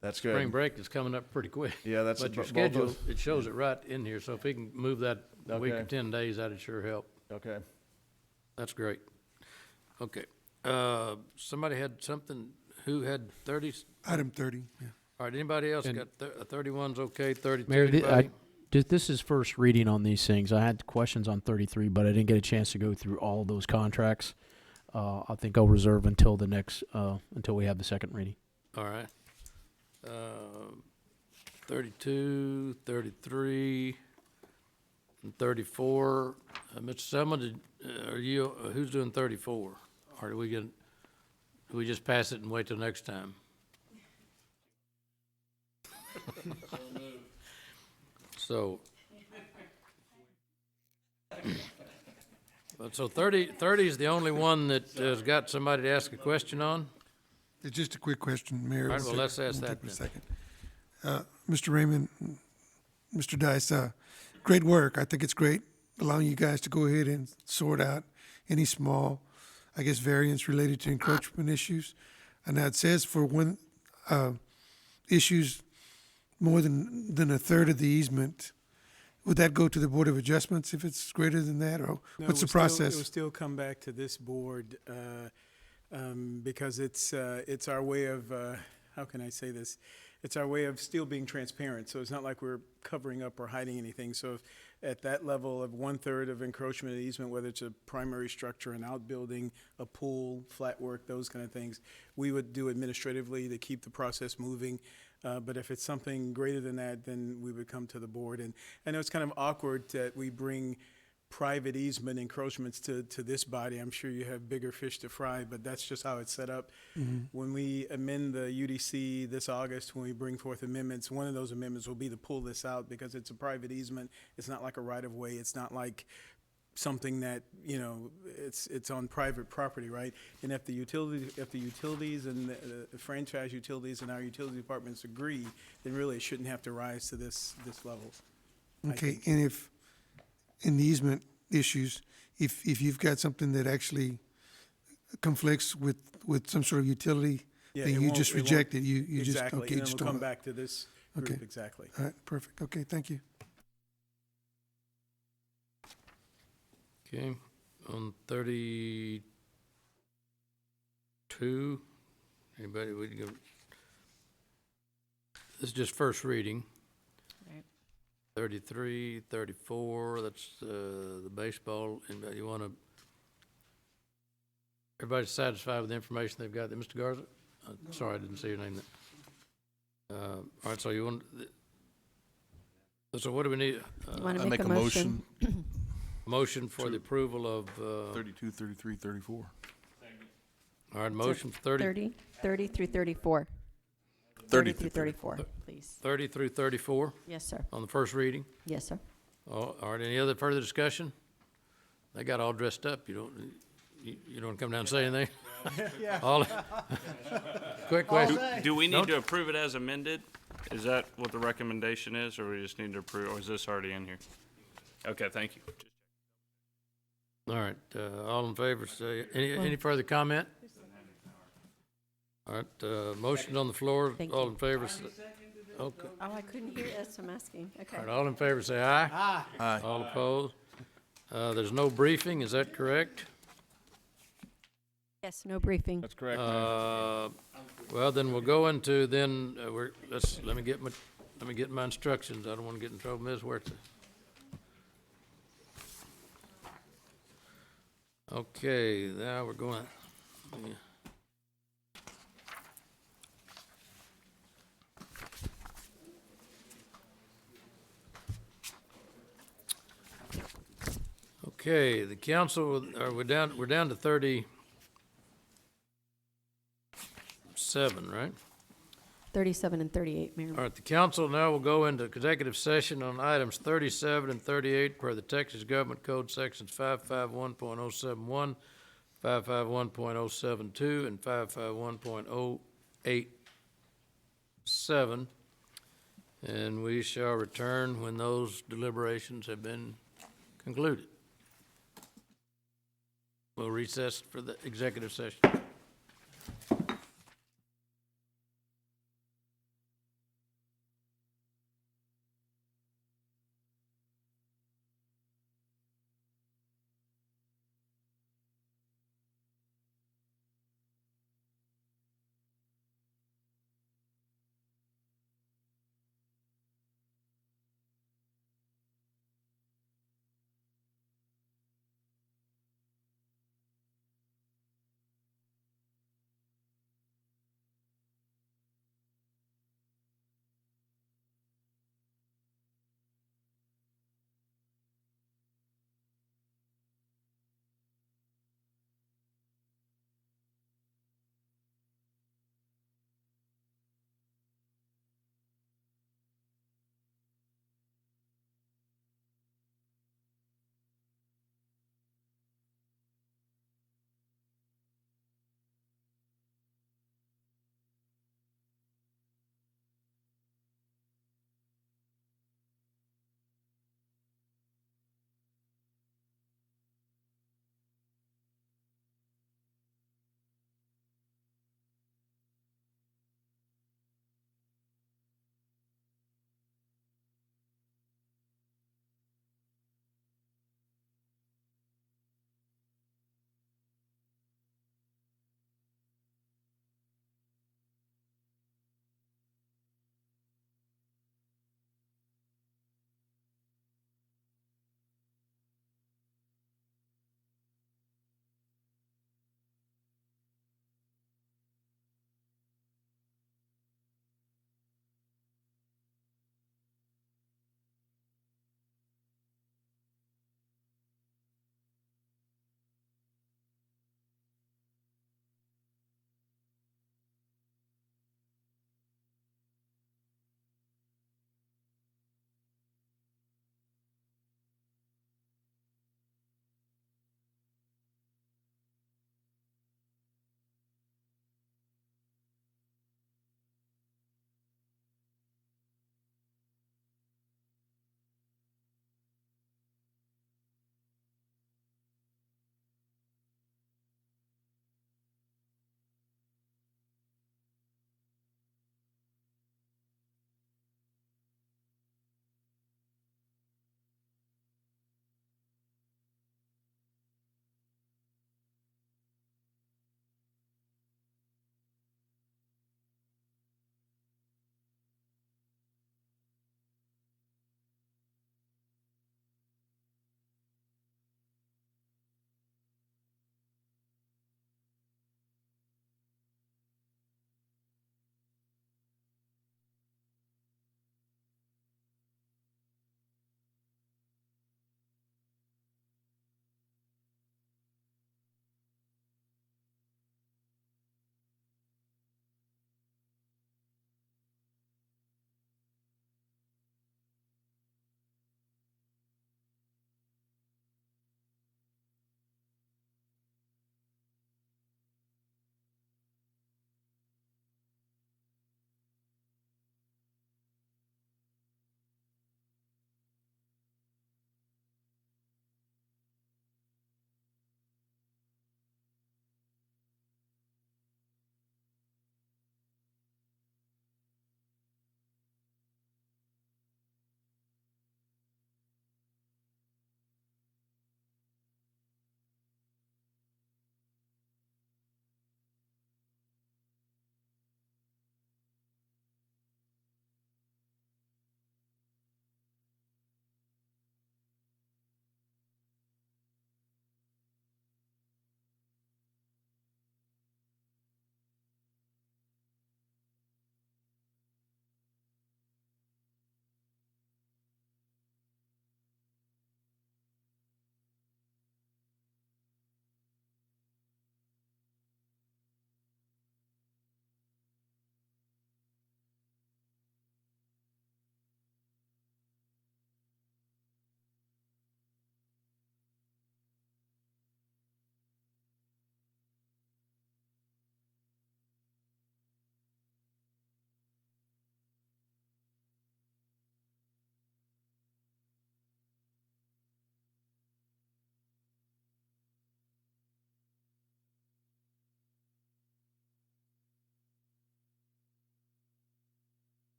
That's good. spring break is coming up pretty quick. Yeah, that's. But your both schedule, those- it shows it right in here, so if he can move that a week or Okay. 10 days, that'd sure help. Okay. That's great. Okay. Somebody had something, who had 30s? Item 30, yeah. All right, anybody else And- got 31's okay, 32, Mayor, anybody? this is first reading on these things. I had questions on 33, but I didn't get a chance to go through all of those contracts. I think I'll reserve until the next, until we have the second reading. All right. 32, 33, and 34. Mr. Selman, are you, who's doing 34? Or do we just pass it and wait till next time? So, but so 30 is the only one that has got somebody to ask a question on? It's just a quick question, Mayor. All right, well, let's ask It'll that take me a then. second. Mr. Raymond, Mr. Dice, great work. I think it's great allowing you guys to go ahead and sort out any small, I guess, variance related to encroachment issues. And now it says for when issues more than a third of the easement, would that go to the Board of Adjustments if it's greater than that, or No, what's the it will process? still come back to this board, because it's our way of, how can I say this? It's our way of still being transparent, so it's not like we're covering up or hiding anything. So if at that level of 1/3 of encroachment and easement, whether it's a primary structure, an outbuilding, a pool, flat work, those kind of things, we would do administratively to keep the process moving. But if it's something greater than that, then we would come to the board. And I know it's kind of awkward that we bring private easement encroachments to this body. I'm sure you have bigger fish to fry, but that's just how it's set up. When we amend the UDC this August, when we bring forth amendments, one of those amendments will be to pull this out because it's a private easement. It's not like a right-of-way. It's not like something that, you know, it's on private property, right? And if the utilities and the franchise utilities and our utility departments agree, then really it shouldn't have to rise to this level. I Okay, think. and if, in the easement issues, if you've got something that actually conflicts with some sort of utility, Yeah, then it you won't- just it won't- reject it, you just, Exactly, okay, and then just we'll come don't. back to this group, Okay. exactly. All right, perfect, okay, thank you. Okay, on 32, anybody, we can go, this is just first reading. Right. 33, 34, that's the baseball, anybody, you want to, everybody's satisfied with the information they've got, Mr. Garza? Sorry, I didn't see your name there. All right, so you want, so what do we need? You want I to make a motion? Motion for the approval of, 32, 33, 34. all right, motion for 30 30 through 34. 30 through 34, please. 30 through 34 Yes, sir. on the first reading. Yes, sir. All right, any other further discussion? They got all dressed up. You don't want to come down and say anything? All, quick question. Do we need to approve it as amended? Is that what the recommendation is, or we just need to approve, or is this already in here? Okay, thank you. All right, all in favor, say, any further comment? All right, motion on the floor, Thank all you. in favor, say, okay. Oh, I couldn't hear it, so I'm asking. Okay. All right, all in favor, say aye. Aye. Aye. All opposed? There's no briefing, is that correct? Yes, no briefing. That's correct, Mayor. Well, then we'll go into, let me get my instructions, I don't wanna get in trouble, Ms. Huerta. Okay, now we're going, yeah. Okay, the council, we're down to 37, right? 37 and 38, Mayor. All right, the council now will go into executive session on items 37 and 38 per the Texas Government Code Sections 551.071, 551.072, and 551.087. And we shall return when those deliberations have been concluded. We'll recess for the executive session.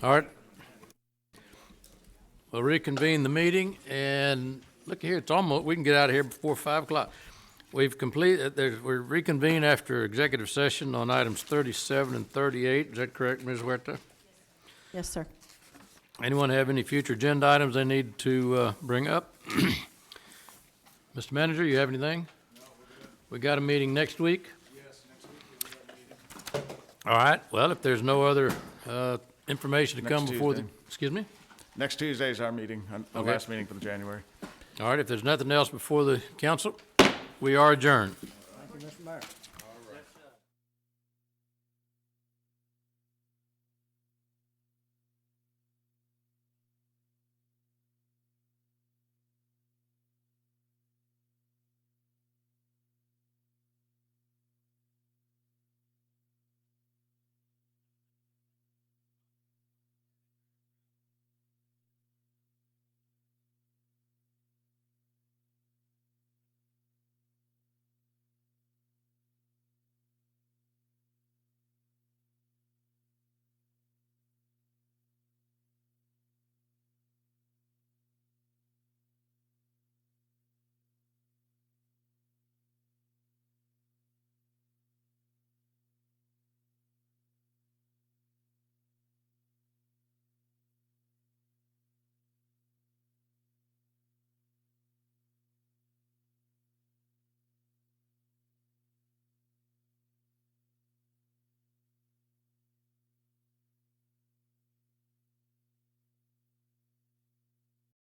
All right. We'll reconvene the meeting, and look here, it's almost, we can get out of here before 5 o'clock. We've completed, we're reconvened after executive session on items 37 and 38. Is that correct, Ms. Huerta? Yes, sir. Anyone have any future agenda items they need to bring up? Mr. Manager, you have anything? We got a meeting next week? Yes, next week we have a meeting. All right, well, if there's no other information to Next come before the, Tuesday. excuse me? Next Tuesday is our meeting, the Okay. last meeting for the January. All right, if there's nothing else before the council, we are adjourned. Thank you, Mr. Mayor.